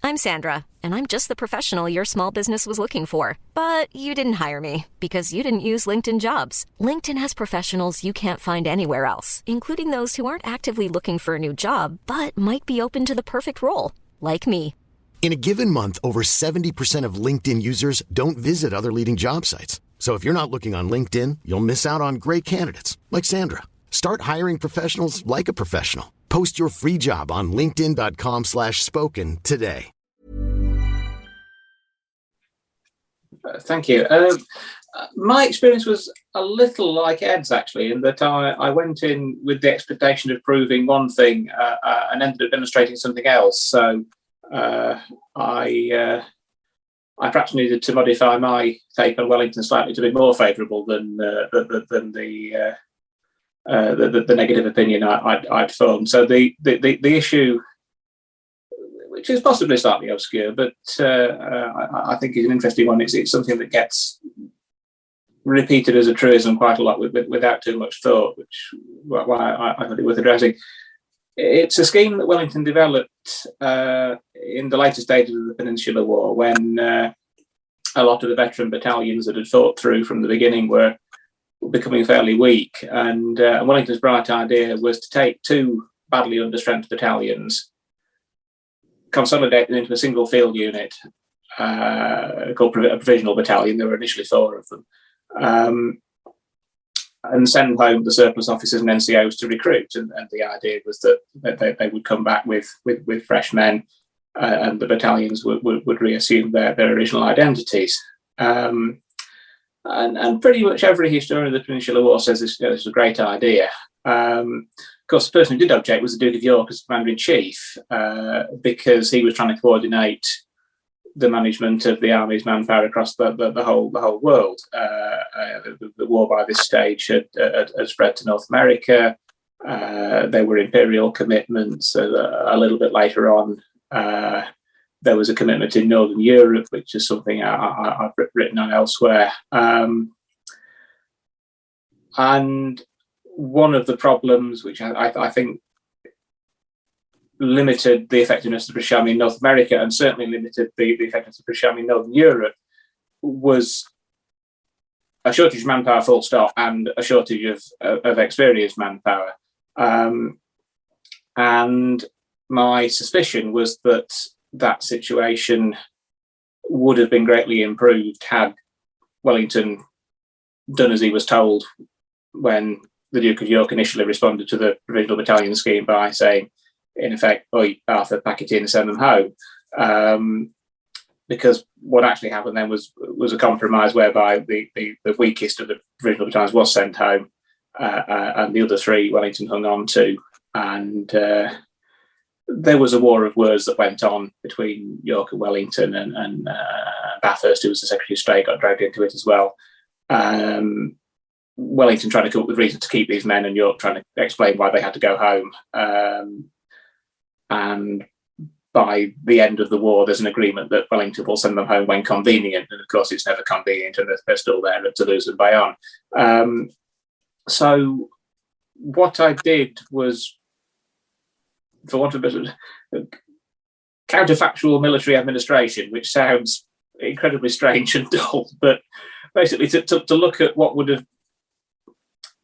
I'm Sandra, and I'm just the professional your small business was looking for. But you didn't hire me because you didn't use LinkedIn Jobs. LinkedIn has professionals you can't find anywhere else, including those who aren't actively looking for a new job, but might be open to the perfect role, like me. In a given month, over 70% of LinkedIn users don't visit other leading job sites. So if you're not looking on LinkedIn, you'll miss out on great candidates like Sandra. Start hiring professionals like a professional. Post your free job on linkedin.com/spoken today. Thank you. My experience was a little like Ed's, actually, in that I went in with the expectation of proving one thing and ended up demonstrating something else. So I perhaps needed to modify my take on Wellington slightly to be more favourable than the negative opinion I'd formed. So the issue, which is possibly slightly obscure, but I think is an interesting one. It's something that gets repeated as a truism quite a lot without too much thought, which why I thought it worth addressing. It's a scheme that Wellington developed in the later stages of the Peninsular War, when a lot of the veteran battalions that had fought through from the beginning were becoming fairly weak. And Wellington's bright idea was to take 2 badly understrength battalions, consolidate them into a single field unit called a provisional battalion. There were initially 4 of them. And send home the surplus officers and NCOs to recruit. And the idea was that they would come back with fresh men, and the battalions would reassume their original identities. And pretty much every historian of the Peninsular War says this is a great idea. Of course, the person who did object was the Duke of York as commander-in-chief, because he was trying to coordinate the management of the army's manpower across the whole world. The war by this stage had spread to North America. There were imperial commitments. A little bit later on, there was a commitment in Northern Europe, which is something I've written on elsewhere. And one of the problems, which I think limited the effectiveness of the British Army in North America, and certainly limited the effectiveness of the British Army in Northern Europe, was a shortage of manpower, full stop, and a shortage of experienced manpower. And my suspicion was that that situation would have been greatly improved had Wellington done as he was told when the Duke of York initially responded to the provisional battalion scheme by saying, in effect, "Oi, Arthur, pack it in and send them home." Because what actually happened then was a compromise whereby the weakest of the provisional battalions was sent home, and the other three Wellington hung on to. And there was a war of words that went on between York and Wellington, and Bathurst, who was the Secretary of State, got dragged into it as well. Wellington trying to come up with reasons to keep these men, and York trying to explain why they had to go home. And by the end of the war, there's an agreement that Wellington will send them home when convenient. And of course, it's never convenient, and they're still there at Toulouse and Bayonne. So what I did was, for want of a better, counterfactual military administration, which sounds incredibly strange and dull, but basically to look at what would have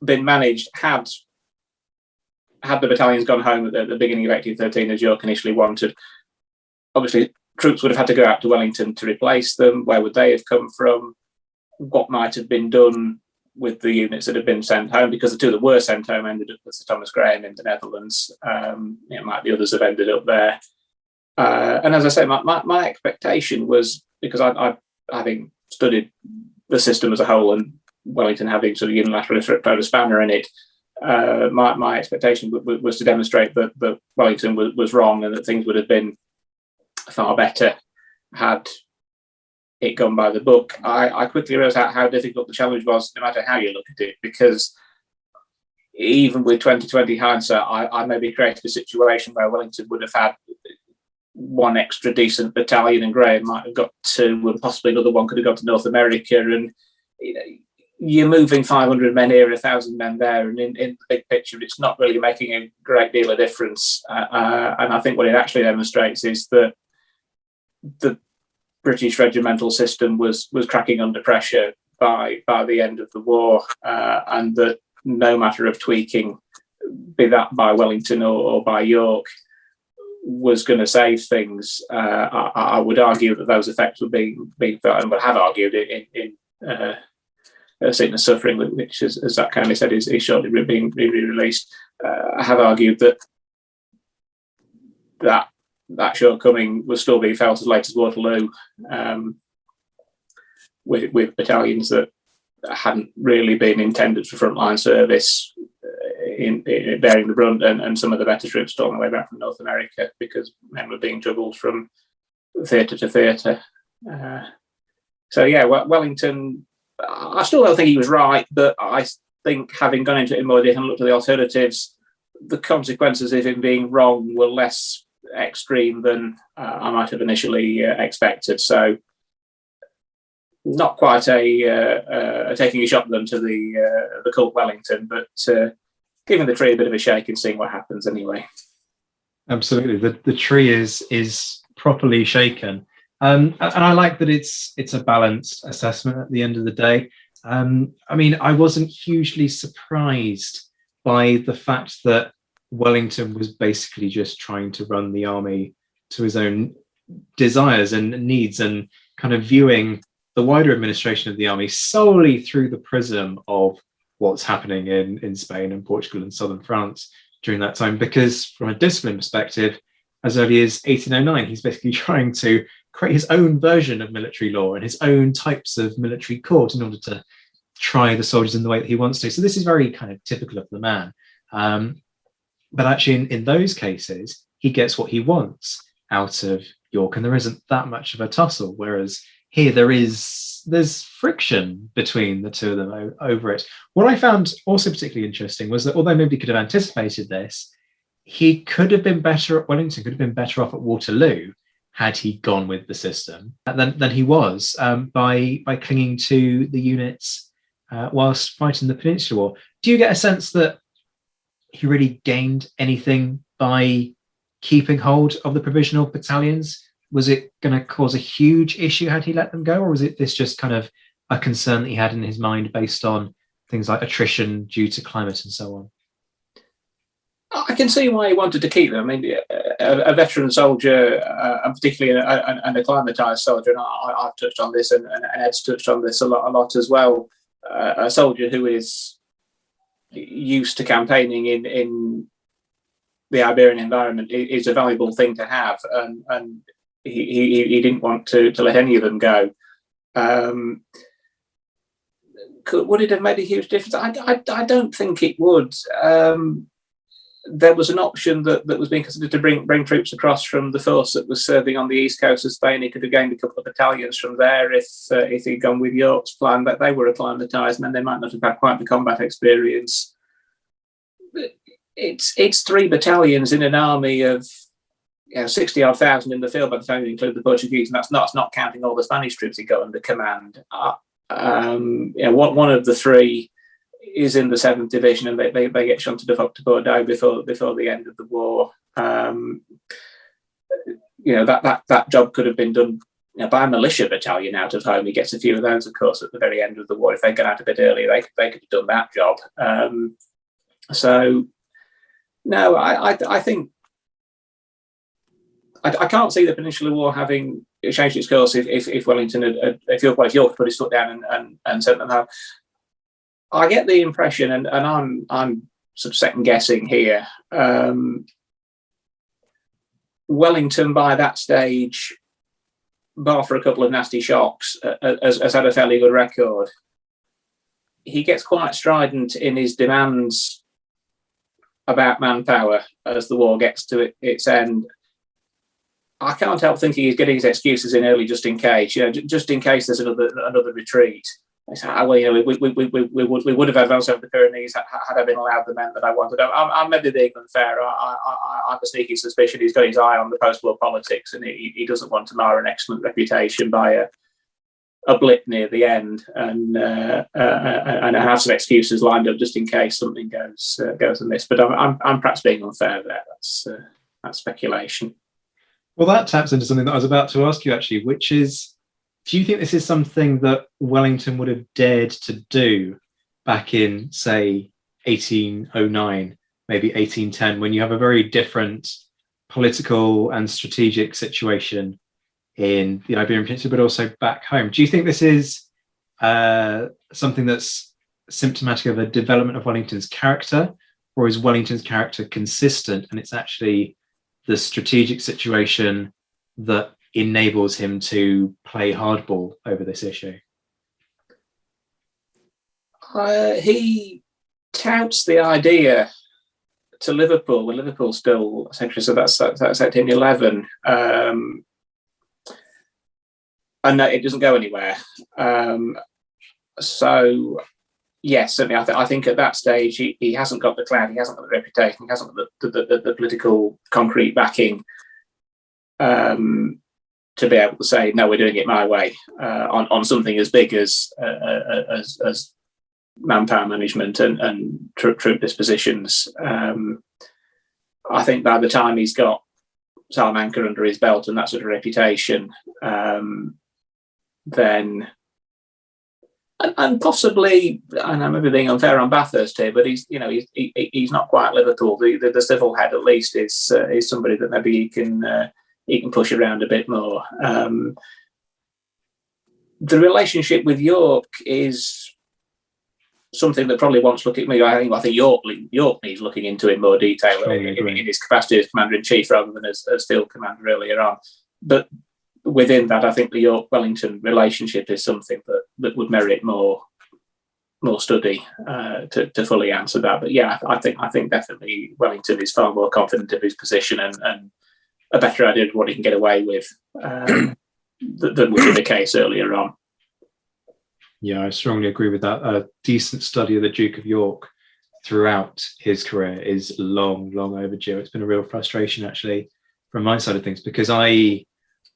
been managed had the battalions gone home at the beginning of 1813 as York initially wanted. Obviously, troops would have had to go out to Wellington to replace them. Where would they have come from? What might have been done with the units that had been sent home? Because the two that were sent home ended up with Sir Thomas Graham in the Netherlands. It might be others have ended up there. And as I say, my expectation was, because I having studied the system as a whole and Wellington having sort of unilaterally thrown a spanner in it, my expectation was to demonstrate that Wellington was wrong and that things would have been far better had it gone by the book. I quickly realised how difficult the challenge was, no matter how you look at it, because even with 2020 hindsight, I maybe created a situation where Wellington would have had one extra decent battalion, and Graham might have got two, and possibly another one could have gone to North America. And you're moving 500 men here, 1,000 men there, and in the big picture, it's not really making a great deal of difference. And I think what it actually demonstrates is that the British regimental system was cracking under pressure by the end of the war, and that no matter of tweaking, be that by Wellington or by York, was going to save things. I would argue that those effects were being felt, and would have argued it in Sickness Suffering, which, as Zach kindly said, is shortly being re-released. I have argued that shortcoming was still being felt as late as Waterloo, with battalions that hadn't really been intended for frontline service in bearing the brunt, and some of the better troops stolen their way back from North America because men were being juggled from theatre to theatre. So yeah, Wellington, I still don't think he was right, but I think, having gone into it in more detail and looked at the alternatives, the consequences of him being wrong were less extreme than I might have initially expected. So not quite a taking a shotgun to the cult Wellington, but giving the tree a bit of a shake and seeing what happens anyway. Absolutely, the tree is properly shaken, and I like that it's a balanced assessment at the end of the day. I mean, I wasn't hugely surprised by the fact that Wellington was basically just trying to run the army to his own desires and needs, and kind of viewing the wider administration of the army solely through the prism of what's happening in Spain and Portugal and southern France during that time. Because from a discipline perspective, as early as 1809, he's basically trying to create his own version of military law and his own types of military court in order to try the soldiers in the way that he wants to. So this is very kind of typical of the man. But actually, in those cases, he gets what he wants out of York, and there isn't that much of a tussle. Whereas here, there's friction between the two of them over it. What I found also particularly interesting was that although nobody could have anticipated this, he could have been better at Wellington, could have been better off at Waterloo had he gone with the system than he was by clinging to the units whilst fighting the Peninsular War. Do you get a sense that he really gained anything by keeping hold of the provisional battalions? Was it going to cause a huge issue had he let them go, or was it this just kind of a concern that he had in his mind based on things like attrition due to climate and so on? I can see why he wanted to keep them. I mean, a veteran soldier, and particularly an acclimatised soldier, and I've touched on this, and Ed's touched on this a lot as well. A soldier who is used to campaigning in the Iberian environment is a valuable thing to have, and he didn't want to let any of them go. Would it have made a huge difference? I don't think it would. There was an option that was being considered to bring troops across from the force that was serving on the east coast of Spain. He could have gained a couple of battalions from there if he'd gone with York's plan. That they were acclimatised, and then they might not have had quite the combat experience. It's 3 battalions in an army of 60-odd thousand in the field by the time you include the Portuguese, and that's not counting all the Spanish troops he got under command. One of the 3 is in the 7th Division, and they get shunted up to Bordeaux before the end of the war. That job could have been done by a militia battalion out of home. He gets a few of those, of course, at the very end of the war. If they got out a bit earlier, they could have done that job. No, I think I can't see the Peninsular War having changed its course if Wellington if York put his foot down and sent them home. I get the impression, and I'm sort of second guessing here. Wellington, by that stage, bar for a couple of nasty shocks, has had a fairly good record. He gets quite strident in his demands about manpower as the war gets to its end. I can't help thinking he's getting his excuses in early, just in case. Just in case there's another retreat. We would have advanced over the Pyrenees had I been allowed the men that I wanted. I'm maybe being unfair. I have a sneaky suspicion he's got his eye on the post-war politics, and he doesn't want to mar an excellent reputation by a blip near the end, and I have some excuses lined up just in case something goes amiss. But I'm perhaps being unfair there. That's speculation. Well, that taps into something that I was about to ask you actually, which is, do you think this is something that Wellington would have dared to do back in, say, 1809, maybe 1810, when you have a very different political and strategic situation in the Iberian Peninsula, but also back home? Do you think this is something that's symptomatic of a development of Wellington's character, or is Wellington's character consistent and it's actually the strategic situation that enables him to play hardball over this issue? He touts the idea to Liverpool when Liverpool's still essentially, so that's 1811, and it doesn't go anywhere. So yes, certainly I think at that stage he hasn't got the clout, he hasn't got the reputation, he hasn't got the political concrete backing to be able to say, no, we're doing it my way on something as big as manpower management and troop dispositions. I think by the time he's got Salamanca under his belt and that sort of reputation, then, and possibly, and I'm maybe being unfair on Bathurst here, but he's not quite Liverpool. The civil head, at least, is somebody that maybe he can push around a bit more. The relationship with York is something that probably wants to look at me. I think York needs looking into in more detail in his capacity as commander-in-chief rather than as field commander earlier on. But within that, I think the York-Wellington relationship is something that would merit more study to fully answer that. But yeah, I think definitely Wellington is far more confident of his position and a better idea of what he can get away with than would be the case earlier on. Yeah, I strongly agree with that. A decent study of the Duke of York throughout his career is long overdue. It's been a real frustration, actually, from my side of things, because I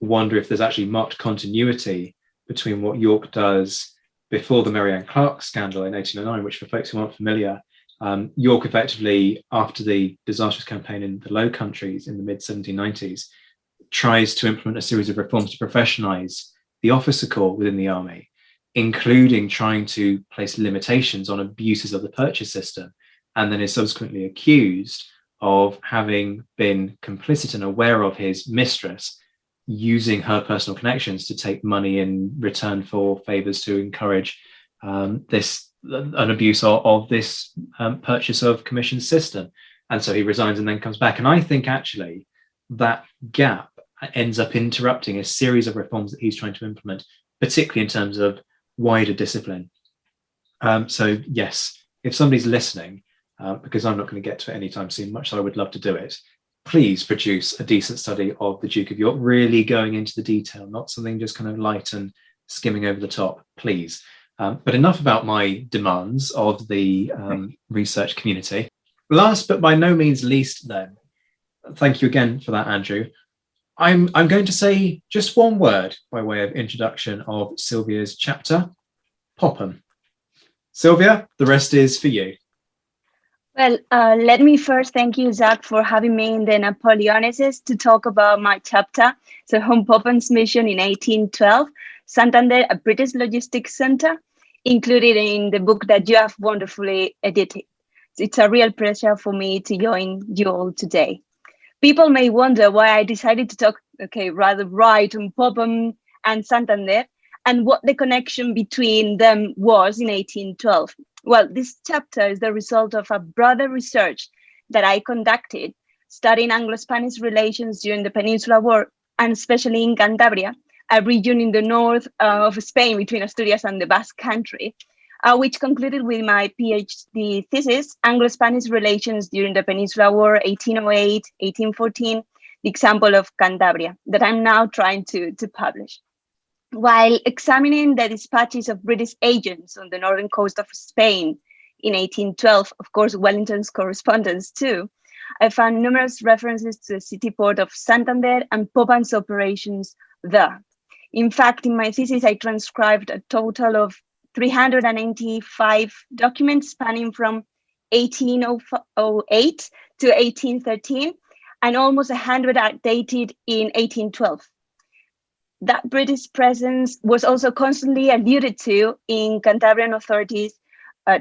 wonder if there's actually marked continuity between what York does before the Mary Ann Clark scandal in 1809, which for folks who aren't familiar, York effectively, after the disastrous campaign in the Low Countries in the mid-1790s, tries to implement a series of reforms to professionalise the officer corps within the army, including trying to place limitations on abuses of the purchase system, and then is subsequently accused of having been complicit and aware of his mistress using her personal connections to take money in return for favors to encourage an abuse of this purchase of commission system. And so he resigns and then comes back. And I think actually that gap ends up interrupting a series of reforms that he's trying to implement, particularly in terms of wider discipline. So yes, if somebody's listening, because I'm not going to get to it anytime soon, much as I would love to do it, please produce a decent study of the Duke of York, really going into the detail, not something just kind of light and skimming over the top, please. But enough about my demands of the research community. Last but by no means least then, thank you again for that, Andrew. I'm going to say just one word by way of introduction of Silvia's chapter, Popham. Silvia, the rest is for you. Well, let me first thank you, Zach, for having me in the Napoleonists to talk about my chapter. So, Popham's mission in 1812, Santander, a British logistics center, included in the book that you have wonderfully edited. It's a real pleasure for me to join you all today. People may wonder why I decided to write on Popham and Santander and what the connection between them was in 1812. Well, this chapter is the result of a broader research that I conducted, studying Anglo-Spanish relations during the Peninsular War, and especially in Cantabria, a region in the north of Spain between Asturias and the Basque Country, which concluded with my PhD thesis, Anglo-Spanish relations during the Peninsular War, 1808, 1814, the example of Cantabria, that I'm now trying to publish. While examining the dispatches of British agents on the northern coast of Spain in 1812, of course, Wellington's correspondence too, I found numerous references to the city port of Santander and Popham's operations there. In fact, in my thesis, I transcribed a total of 385 documents spanning from 1808 to 1813, and almost 100 are dated in 1812. That British presence was also constantly alluded to in Cantabrian authorities'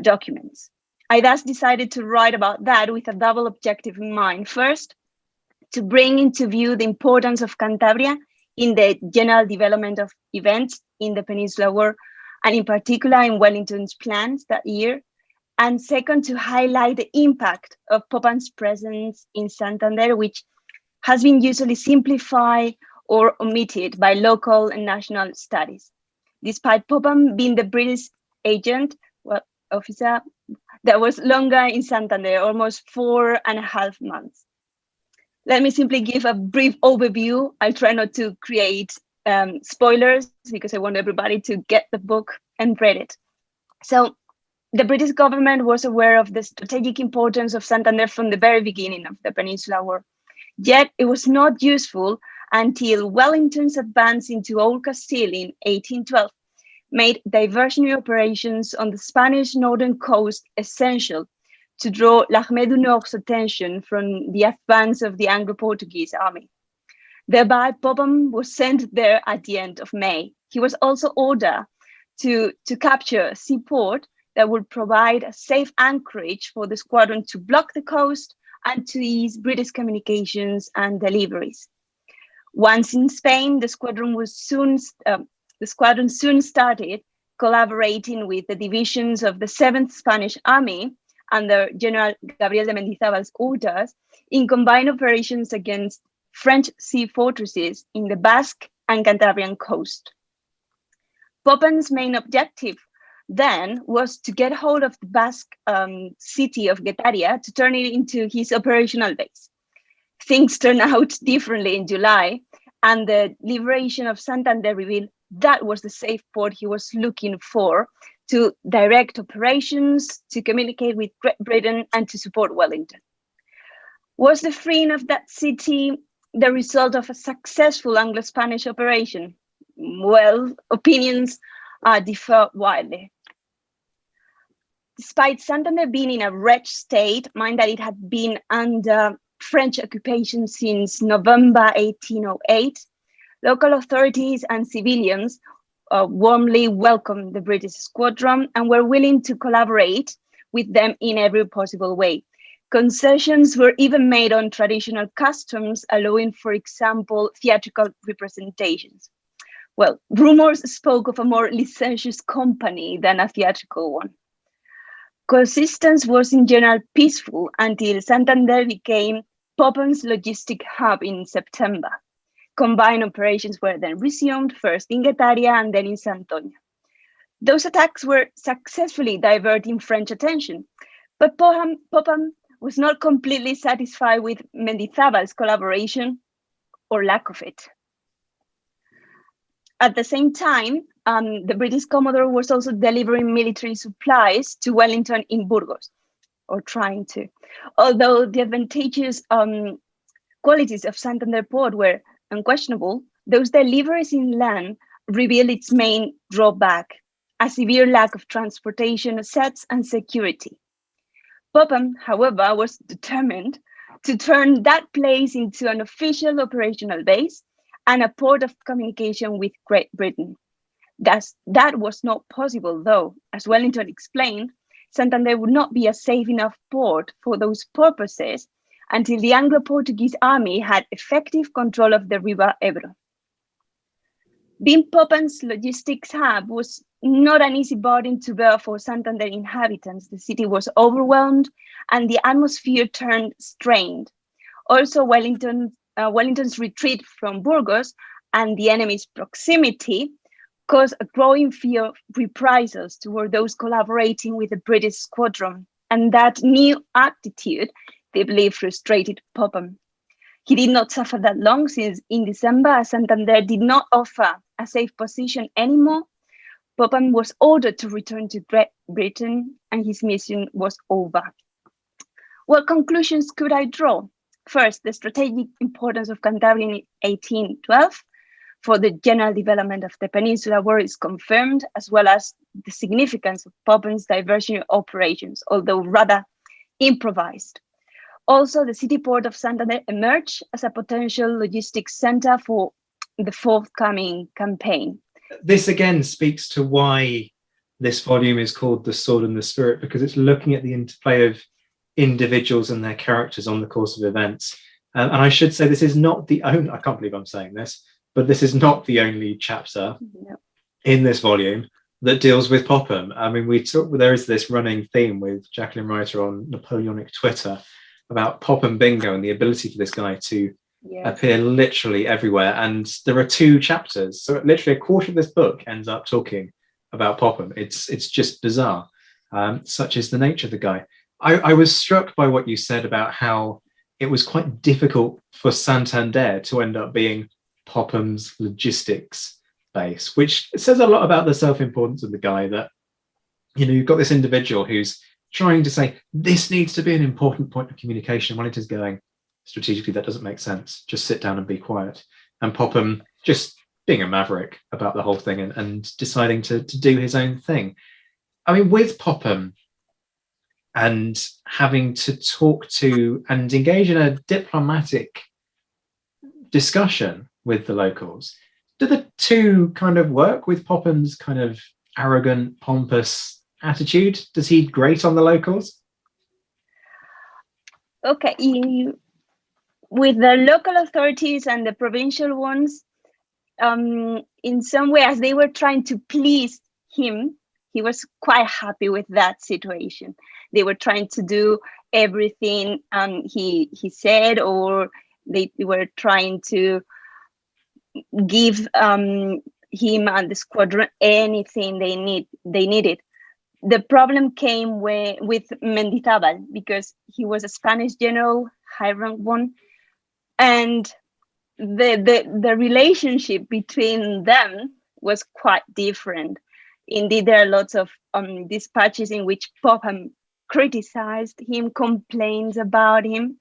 documents. I thus decided to write about that with a double objective in mind. First, to bring into view the importance of Cantabria in the general development of events in the Peninsular War, and in particular in Wellington's plans that year. And second, to highlight the impact of Popham's presence in Santander, which has been usually simplified or omitted by local and national studies. Despite Popham being the British officer that was longer in Santander, almost 4.5 months. Let me simply give a brief overview. I'll try not to create spoilers because I want everybody to get the book and read it. So the British government was aware of the strategic importance of Santander from the very beginning of the Peninsular War. Yet it was not useful until Wellington's advance into Old Castile in 1812 made diversionary operations on the Spanish northern coast essential to draw l'Armée du Nord's attention from the advance of the Anglo-Portuguese army. Thereby, Popham was sent there at the end of May. He was also ordered to capture a seaport that would provide a safe anchorage for the squadron to block the coast and to ease British communications and deliveries. Once in Spain, the squadron soon started collaborating with the divisions of the 7th Spanish Army under General Gabriel de Mendizábal's orders in combined operations against French sea fortresses in the Basque and Cantabrian coast. Popham's main objective then was to get hold of the Basque city of Guetaria to turn it into his operational base. Things turned out differently in July, and the liberation of Santander revealed that was the safe port he was looking for to direct operations, to communicate with Great Britain, and to support Wellington. Was the freeing of that city the result of a successful Anglo-Spanish operation? Well, opinions differ widely. Despite Santander being in a wretched state, mind that it had been under French occupation since November 1808, local authorities and civilians warmly welcomed the British squadron and were willing to collaborate with them in every possible way. Concessions were even made on traditional customs, allowing, for example, theatrical representations. Well, rumors spoke of a more licentious company than a theatrical one. Coexistence was in general peaceful until Santander became Popham's logistic hub in September. Combined operations were then resumed, first in Guetaria and then in Santoña. Those attacks were successfully diverting French attention, but Popham was not completely satisfied with Mendizábal's collaboration or lack of it. At the same time, the British Commodore was also delivering military supplies to Wellington in Burgos, or trying to. Although the advantageous qualities of Santander port were unquestionable, those deliveries inland revealed its main drawback, a severe lack of transportation assets and security. Popham, however, was determined to turn that place into an official operational base and a port of communication with Great Britain. Thus, that was not possible, though, as Wellington explained, Santander would not be a safe enough port for those purposes until the Anglo-Portuguese army had effective control of the river Ebro. Being Popham's logistics hub was not an easy burden to bear for Santander inhabitants. The city was overwhelmed and the atmosphere turned strained. Also, Wellington's retreat from Burgos and the enemy's proximity caused a growing fear of reprisals toward those collaborating with the British squadron, and that new attitude deeply frustrated Popham. He did not suffer that long, since in December, Santander did not offer a safe position anymore. Popham was ordered to return to Great Britain and his mission was over. What conclusions could I draw? First, the strategic importance of Cantabria in 1812 for the general development of the Peninsula War is confirmed, as well as the significance of Popham's diversion operations, although rather improvised. Also, the city port of Santander emerged as a potential logistics center for the forthcoming campaign. This again speaks to why this volume is called The Sword and the Spirit, because it's looking at the interplay of individuals and their characters on the course of events. And I should say this is not the only, I can't believe I'm saying this, but this is not the only chapter in this volume that deals with Popham. I mean, there is this running theme with Jacqueline Reiter on Napoleonic Twitter about Popham bingo and the ability for this guy to appear literally everywhere. And there are 2 chapters, so literally a quarter of this book ends up talking about Popham. It's just bizarre. Such is the nature of the guy. I was struck by what you said about how it was quite difficult for Santander to end up being Popham's logistics base, which says a lot about the self-importance of the guy, that, you know, you've got this individual who's trying to say, this needs to be an important point of communication. Wellington's going, strategically, that doesn't make sense. Just sit down and be quiet. And Popham just being a maverick about the whole thing and deciding to do his own thing. I mean, with Popham and having to talk to and engage in a diplomatic discussion with the locals, do the 2 kind of work with Popham's kind of arrogant, pompous attitude? Does he grate on the locals? Okay, with the local authorities and the provincial ones, in some way, as they were trying to please him, he was quite happy with that situation. They were trying to do everything he said, or they were trying to give him and the squadron anything they needed. The problem came with Mendizábal, because he was a Spanish general, high-ranked one, and the relationship between them was quite different. Indeed, there are lots of dispatches in which Popham criticized him, complains about him,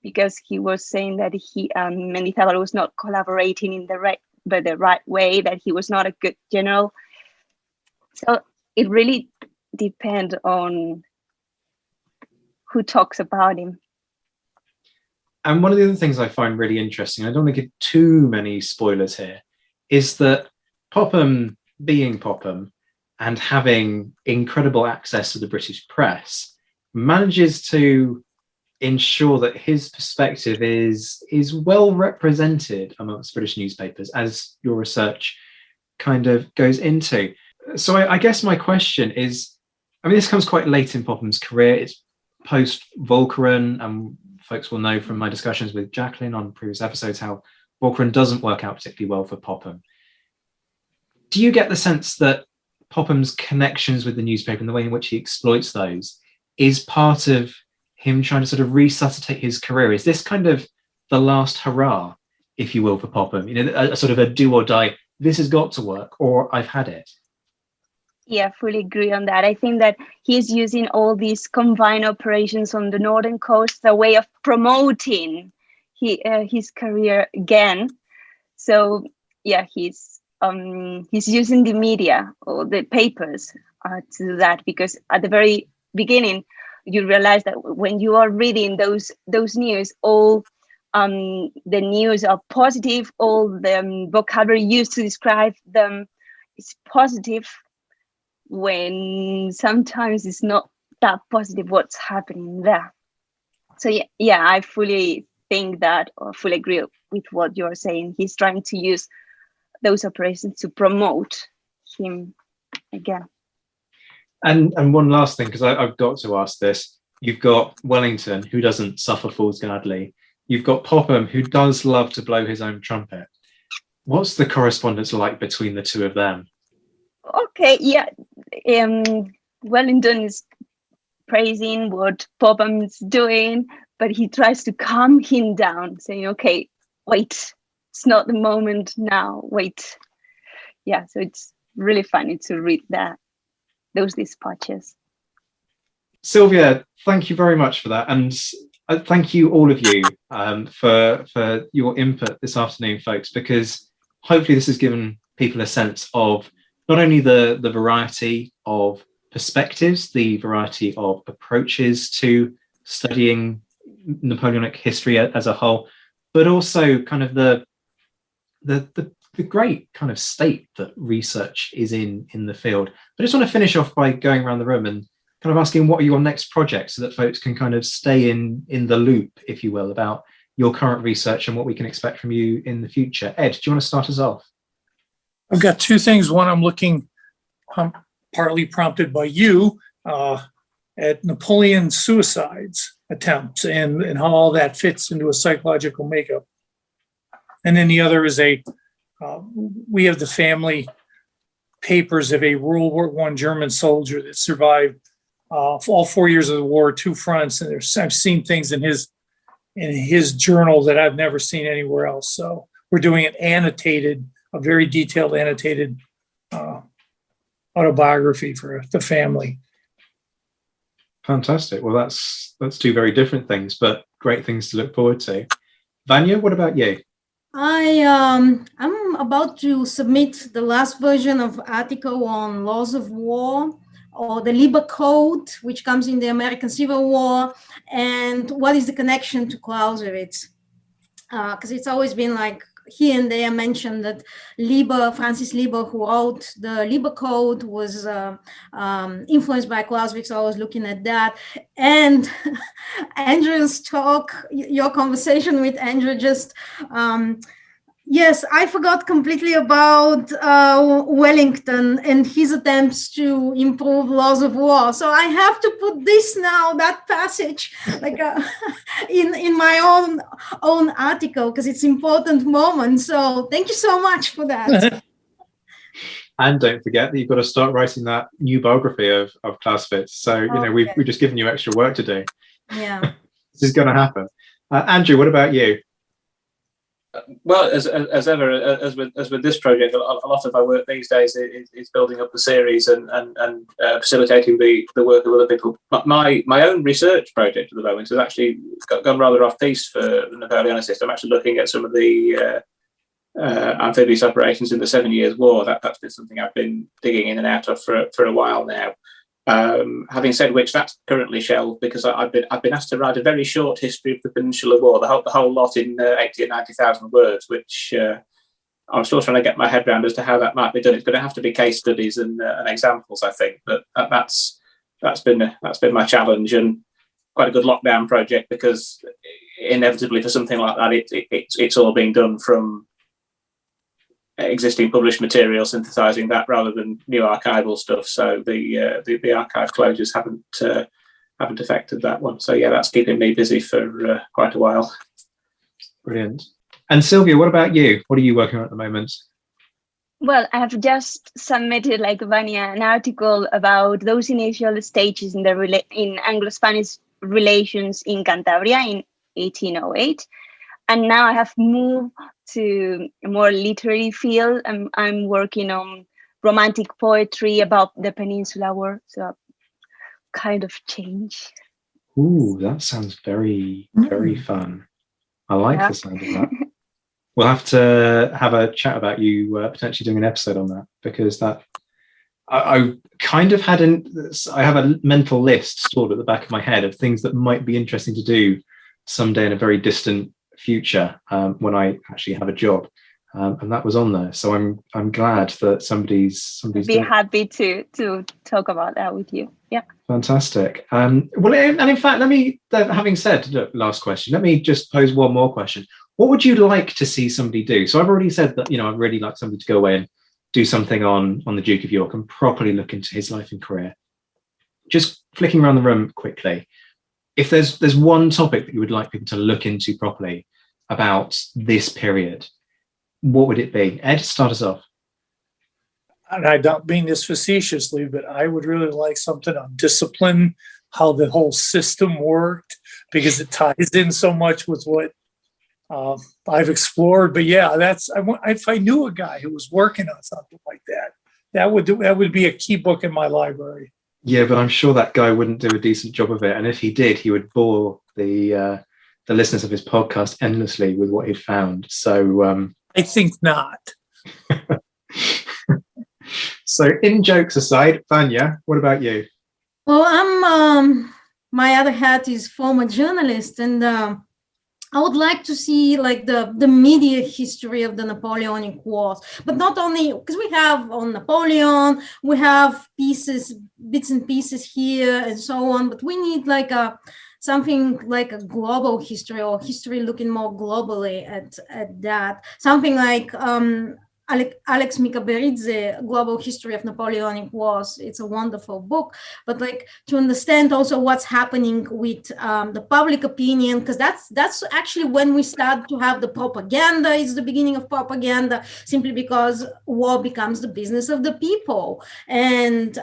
because he was saying that Mendizábal was not collaborating in the right way, that he was not a good general. So it really depends on who talks about him. And one of the other things I find really interesting, I don't want to give too many spoilers here, is that Popham, being Popham and having incredible access to the British press, manages to ensure that his perspective is well represented amongst British newspapers, as your research kind of goes into. So I guess my question is, I mean, this comes quite late in Popham's career. It's post Walcheren, and folks will know from my discussions with Jacqueline on previous episodes how Walcheren doesn't work out particularly well for Popham. Do you get the sense that Popham's connections with the newspaper and the way in which he exploits those is part of him trying to sort of resuscitate his career? Is this kind of the last hurrah, if you will, for Popham? You know, a sort of a do or die, this has got to work, or I've had it. Yeah, fully agree on that. I think that he's using all these combined operations on the northern coast, a way of promoting his career again. So yeah, he's using the media or the papers to do that, because at the very beginning, you realize that when you are reading those news, all the news are positive, all the vocabulary used to describe them is positive, when sometimes it's not that positive what's happening there. So yeah, I fully think that, or fully agree with what you're saying. He's trying to use those operations to promote him again. And one last thing, because I've got to ask this. You've got Wellington, who doesn't suffer fools gladly. You've got Popham, who does love to blow his own trumpet. What's the correspondence like between the two of them? Okay, yeah. Wellington is praising what Popham's doing, but he tries to calm him down, saying, okay, wait, it's not the moment now, wait. Yeah, so it's really funny to read those dispatches. Silvia, thank you very much for that. And thank you, all of you, for your input this afternoon, folks, because hopefully this has given people a sense of not only the variety of perspectives, the variety of approaches to studying Napoleonic history as a whole, but also kind of the great kind of state that research is in the field. But I just want to finish off by going around the room and kind of asking, what are your next projects, so that folks can kind of stay in the loop, if you will, about your current research and what we can expect from you in the future. Ed, do you want to start us off? I've got two things. One, I'm looking, partly prompted by you, at Napoleon's suicides attempts and how all that fits into a psychological makeup. And then the other is we have the family papers of a World War I German soldier that survived all 4 years of the war, two fronts, and I've seen things in his journal that I've never seen anywhere else. So we're doing an annotated, a very detailed annotated autobiography for the family. Fantastic. Well, that's two very different things, but great things to look forward to. Vanya, what about you? I'm about to submit the last version of article on laws of war, or the Lieber Code, which comes in the American Civil War, and what is the connection to Clausewitz? Because it's always been like here and there mentioned that Francis Lieber, who wrote the Lieber Code, was influenced by Clausewitz. I was looking at that. And Andrew's talk, your conversation with Andrew just, yes, I forgot completely about Wellington and his attempts to improve laws of war. So I have to put that passage, like in my own article, because it's important moment. So thank you so much for that. And don't forget that you've got to start writing that new biography of Clausewitz. So we've just given you extra work to do. Yeah, this is going to happen. Andrew, what about you? Well, as ever, as with this project, a lot of our work these days is building up the series and facilitating the work of other people. My own research project at the moment has actually gone rather off piste for the Napoleonicist. I'm actually looking at some of the amphibious operations in the 7 Years' War. That's been something I've been digging in and out of for a while now. Having said which, that's currently shelved because I've been asked to write a very short history of the Peninsular War, the whole lot in 80 or 90,000 words, which I'm still trying to get my head around as to how that might be done. It's going to have to be case studies and examples, I think. But that's been my challenge, and quite a good lockdown project, because inevitably for something like that, it's all being done from existing published material, synthesizing that rather than new archival stuff. So the archive closures haven't affected that one. So yeah, that's keeping me busy for quite a while. Brilliant. And Silvia, what about you? What are you working on at the moment? Well, I have just submitted, like Vanya, an article about those initial stages in in Anglo-Spanish relations in Cantabria in 1808. And now I have moved to a more literary field. I'm working on romantic poetry about the Peninsula War. So kind of change. Ooh, that sounds very, very fun. I like the sound of that. We'll have to have a chat about you potentially doing an episode on that, because that I kind of I have a mental list stored at the back of my head of things that might be interesting to do someday in a very distant future, when I actually have a job, and that was on there. So I'm glad that somebody's be happy to talk about that with you. Yeah, fantastic. Well, and in fact, having said, look, last question, let me just pose one more question. What would you like to see somebody do? So I've already said that, I'd really like somebody to go away and do something on the Duke of York and properly look into his life and career. Just flicking around the room quickly, if there's one topic that you would like people to look into properly about this period, what would it be? Ed, start us off. And I don't mean this facetiously, but I would really like something on discipline, how the whole system worked, because it ties in so much with what I've explored. But yeah, if I knew a guy who was working on something like that, that would be a key book in my library. Yeah, but I'm sure that guy wouldn't do a decent job of it. And if he did, he would bore the listeners of his podcast endlessly with what he'd found. So I think not. So, in jokes aside, Vanya, what about you? Well, I'm my other hat is former journalist, and I would like to see like the media history of the Napoleonic Wars, but not only because we have on Napoleon, we have bits and pieces here and so on, but we need like something like a global history, or history looking more globally at that. Something like Alex Mikaberidze, Global History of Napoleonic Wars. It's a wonderful book, but like to understand also what's happening with the public opinion, because that's actually when we start to have the propaganda. It's the beginning of propaganda, simply because war becomes the business of the people. And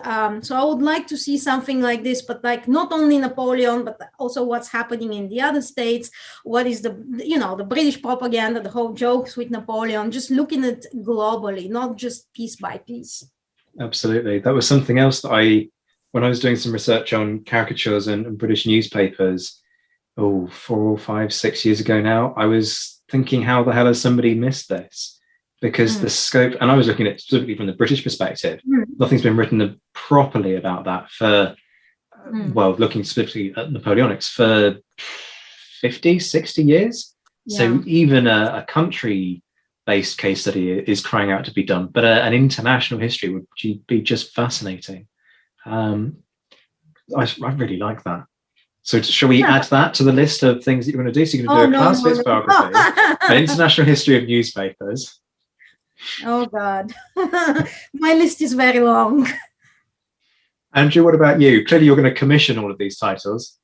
so I would like to see something like this, but like not only Napoleon, but also what's happening in the other states. What is the British propaganda, the whole jokes with Napoleon, just looking at globally, not just piece by piece. Absolutely. That was something else that when I was doing some research on caricatures and British newspapers, 4, 5, 6 years ago now, I was thinking, how the hell has somebody missed this? Because the scope, and I was looking at it specifically from the British perspective, nothing's been written properly about that for, looking specifically at Napoleonics for 50, 60 years. Yeah. So even a country-based case study is crying out to be done, but an international history would be just fascinating. I really like that. So shall we add that to the list of things that you're going to do? So you're going to do a Clausewitz biography, an international history of newspapers. Oh God, my list is very long. Andrew, what about you? Clearly you're going to commission all of these titles.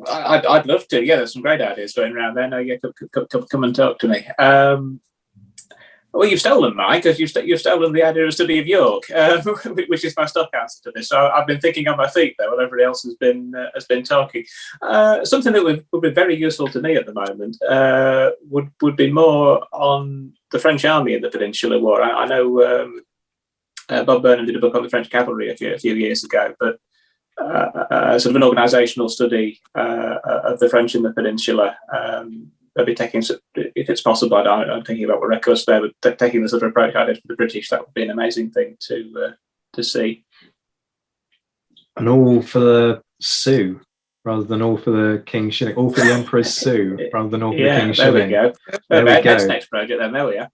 I'd love to. Yeah, there's some great ideas going around there. No, yeah, come and talk to me. Well, you've stolen mine, because you've stolen the idea of study of York, which is my stock answer to this. So I've been thinking on my feet there while everybody else has been talking. Something that would be very useful to me at the moment would be more on the French army in the Peninsular War. I know Bob Burnham did a book on the French cavalry a few years ago, but sort of an organisational study of the French in the Peninsula. I'll be taking, if it's possible, I'm thinking about what records there, but taking the sort of approach I did for the British, that would be an amazing thing to see. And all for the sou, rather than all for the King's shilling, all for the Emperor's sou, rather than all for the King's shilling. There we go. That's next project then, there we are.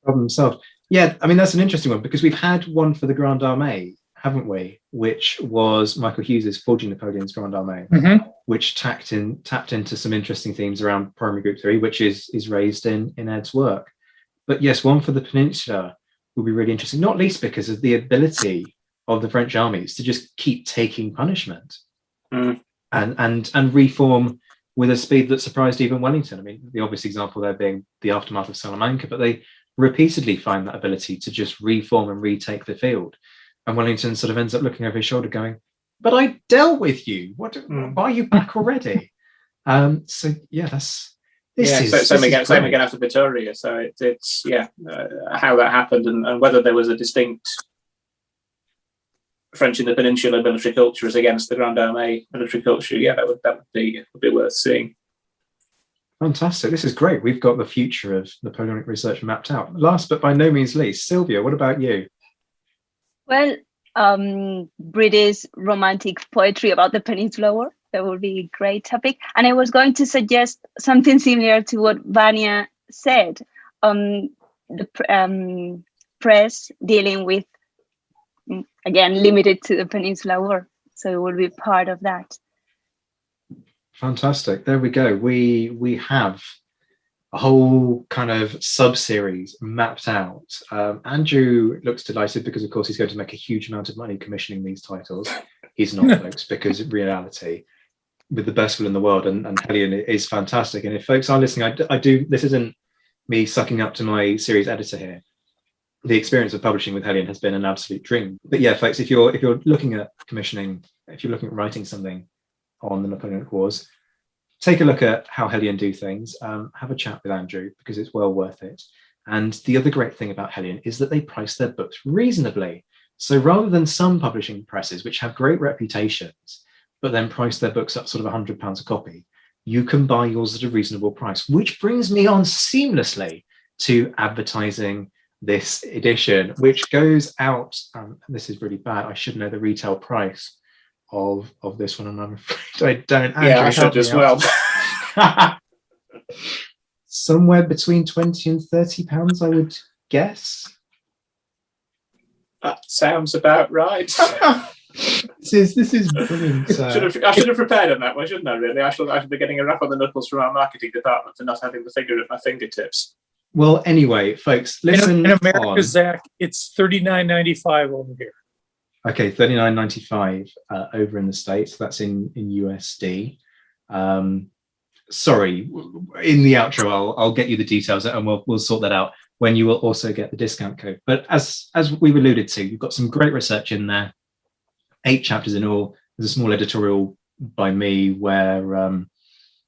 Problem solved. Yeah, I mean, that's an interesting one, because we've had one for the Grande Armée, haven't we? Which was Michael Hughes's Forging Napoleon's Grande Armée, which tapped into some interesting themes around primary group 3, which is raised in Ed's work. But yes, one for the Peninsula will be really interesting, not least because of the ability of the French armies to just keep taking punishment and reform with a speed that surprised even Wellington. I mean, the obvious example there being the aftermath of Salamanca, but they repeatedly find that ability to just reform and retake the field. And Wellington sort of ends up looking over his shoulder going, but I dealt with you. Why are you back already? So yeah, same again after Vittoria. So it's how that happened and whether there was a distinct French in the Peninsula military culture as against the Grande Armée military culture. Yeah, that would be worth seeing. Fantastic. This is great. We've got the future of Napoleonic research mapped out. Last but by no means least, Silvia, what about you? Well, British romantic poetry about the Peninsula War. That would be a great topic. And I was going to suggest something similar to what Vanya said. The press dealing with, again, limited to the Peninsula War. So it will be part of that. Fantastic. There we go. We have a whole kind of sub-series mapped out. Andrew looks delighted because, of course, he's going to make a huge amount of money commissioning these titles. He's not, folks, because in reality, with the best will in the world, and Hellion is fantastic. And if folks are listening, I do. This isn't me sucking up to my series editor here. The experience of publishing with Hellion has been an absolute dream. But yeah, folks, if you're looking at commissioning, if you're looking at writing something on the Napoleonic Wars, take a look at how Hellion do things. Have a chat with Andrew because it's well worth it. And the other great thing about Hellion is that they price their books reasonably. So rather than some publishing presses which have great reputations, but then price their books up sort of £100 a copy, you can buy yours at a reasonable price, which brings me on seamlessly to advertising this edition, which goes out, and this is really bad, I should know the retail price of this one, and I'm afraid I don't. Andrew, I should as well. Somewhere between £20 and £30, I would guess. That sounds about right. This is brilliant. I should have prepared on that one, shouldn't I? Really, I should be getting a rap on the knuckles from our marketing department for not having the figure at my fingertips. Well, anyway, folks, listen. In America, Zach, it's $39.95 over here. Okay, $39.95 over in the States. That's in USD. Sorry, in the outro, I'll get you the details and we'll sort that out when you will also get the discount code. But as we've alluded to, you've got some great research in there. 8 chapters in all. There's a small editorial by me where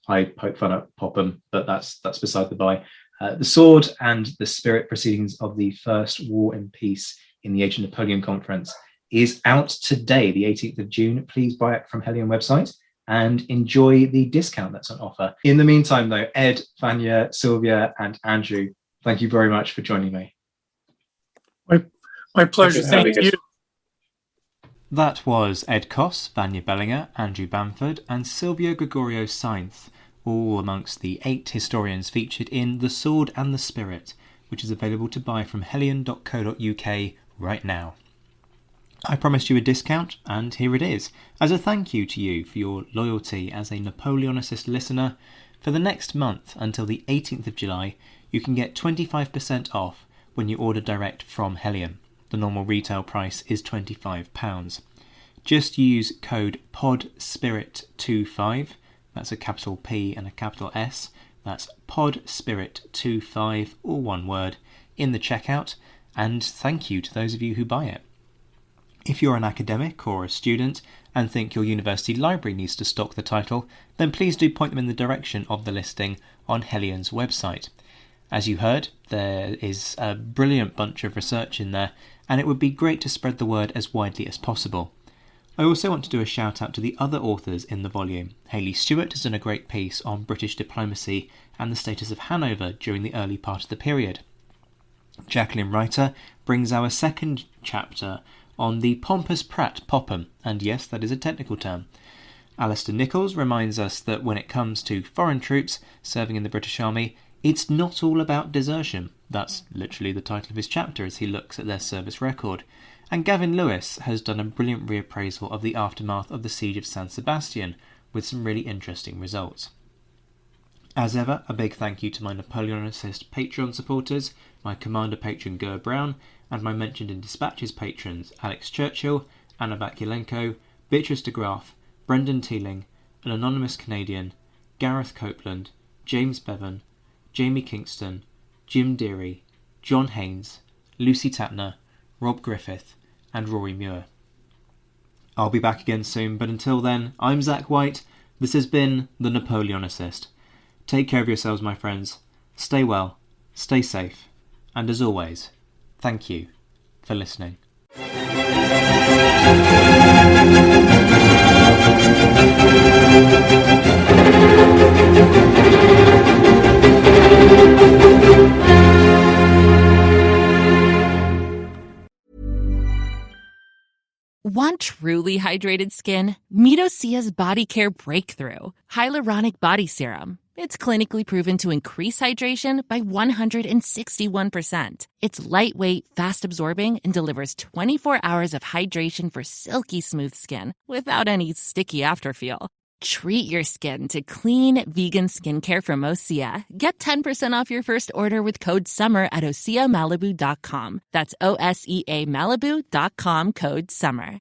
I poke fun at Popham, but that's beside the by. The Sword and the Spirit Proceedings of the First War and Peace in the Age of Napoleon Conference is out today, the 18th of June. Please buy it from Hellion website and enjoy the discount that's on offer. In the meantime, though, Ed, Vanya, Silvia, and Andrew, thank you very much for joining me. My pleasure. Thank you. That was Ed Coss, Vanya Bellinger, Andrew Bamford, and Silvia Gregorio Sainz, all amongst the 8 historians featured in The Sword and the Spirit, which is available to buy from hellion.co.uk right now. I promised you a discount, and here it is. As a thank you to you for your loyalty as a Napoleonicist listener, for the next month until the 18th of July, you can get 25% off when you order direct from Hellion. The normal retail price is £25. Just use code PODSPIRIT25, that's a capital P and a capital S, that's PODSPIRIT25, all one word, in the checkout, and thank you to those of you who buy it. If you're an academic or a student and think your university library needs to stock the title, then please do point them in the direction of the listing on Hellion's website. As you heard, there is a brilliant bunch of research in there, and it would be great to spread the word as widely as possible. I also want to do a shout out to the other authors in the volume. Hayley Stewart has done a great piece on British diplomacy and the status of Hanover during the early part of the period. Jacqueline Reiter brings our second chapter on the pompous prat Popham, and yes, that is a technical term. Alistair Nichols reminds us that when it comes to foreign troops serving in the British Army, it's not all about desertion. That's literally the title of his chapter as he looks at their service record. And Gavin Lewis has done a brilliant reappraisal of the aftermath of the siege of San Sebastian, with some really interesting results. As ever, a big thank you to my Napoleonicist Patreon supporters, my Commander patron Ger Brown, and my Mentioned in Dispatches patrons Alex Churchill, Anna Bakulenko, Beatrice de Graaf, Brendan Teeling, an anonymous Canadian, Gareth Copeland, James Bevan, Jamie Kingston, Jim Deary, John Haynes, Lucy Tatner, Rob Griffith, and Rory Muir. I'll be back again soon, but until then, I'm Zach White. This has been The Napoleonicist. Take care of yourselves, my friends. Stay well, stay safe, and as always, thank you for listening. Want truly hydrated skin? Meet Osea's Body Care Breakthrough Hyaluronic Body Serum. It's clinically proven to increase hydration by 161%. It's lightweight, fast-absorbing, and delivers 24 hours of hydration for silky smooth skin without any sticky afterfeel. Treat your skin to clean, vegan skincare from Osea. Get 10% off your first order with code SUMMER at OseaMalibu.com. That's OSEA Malibu.com, code SUMMER.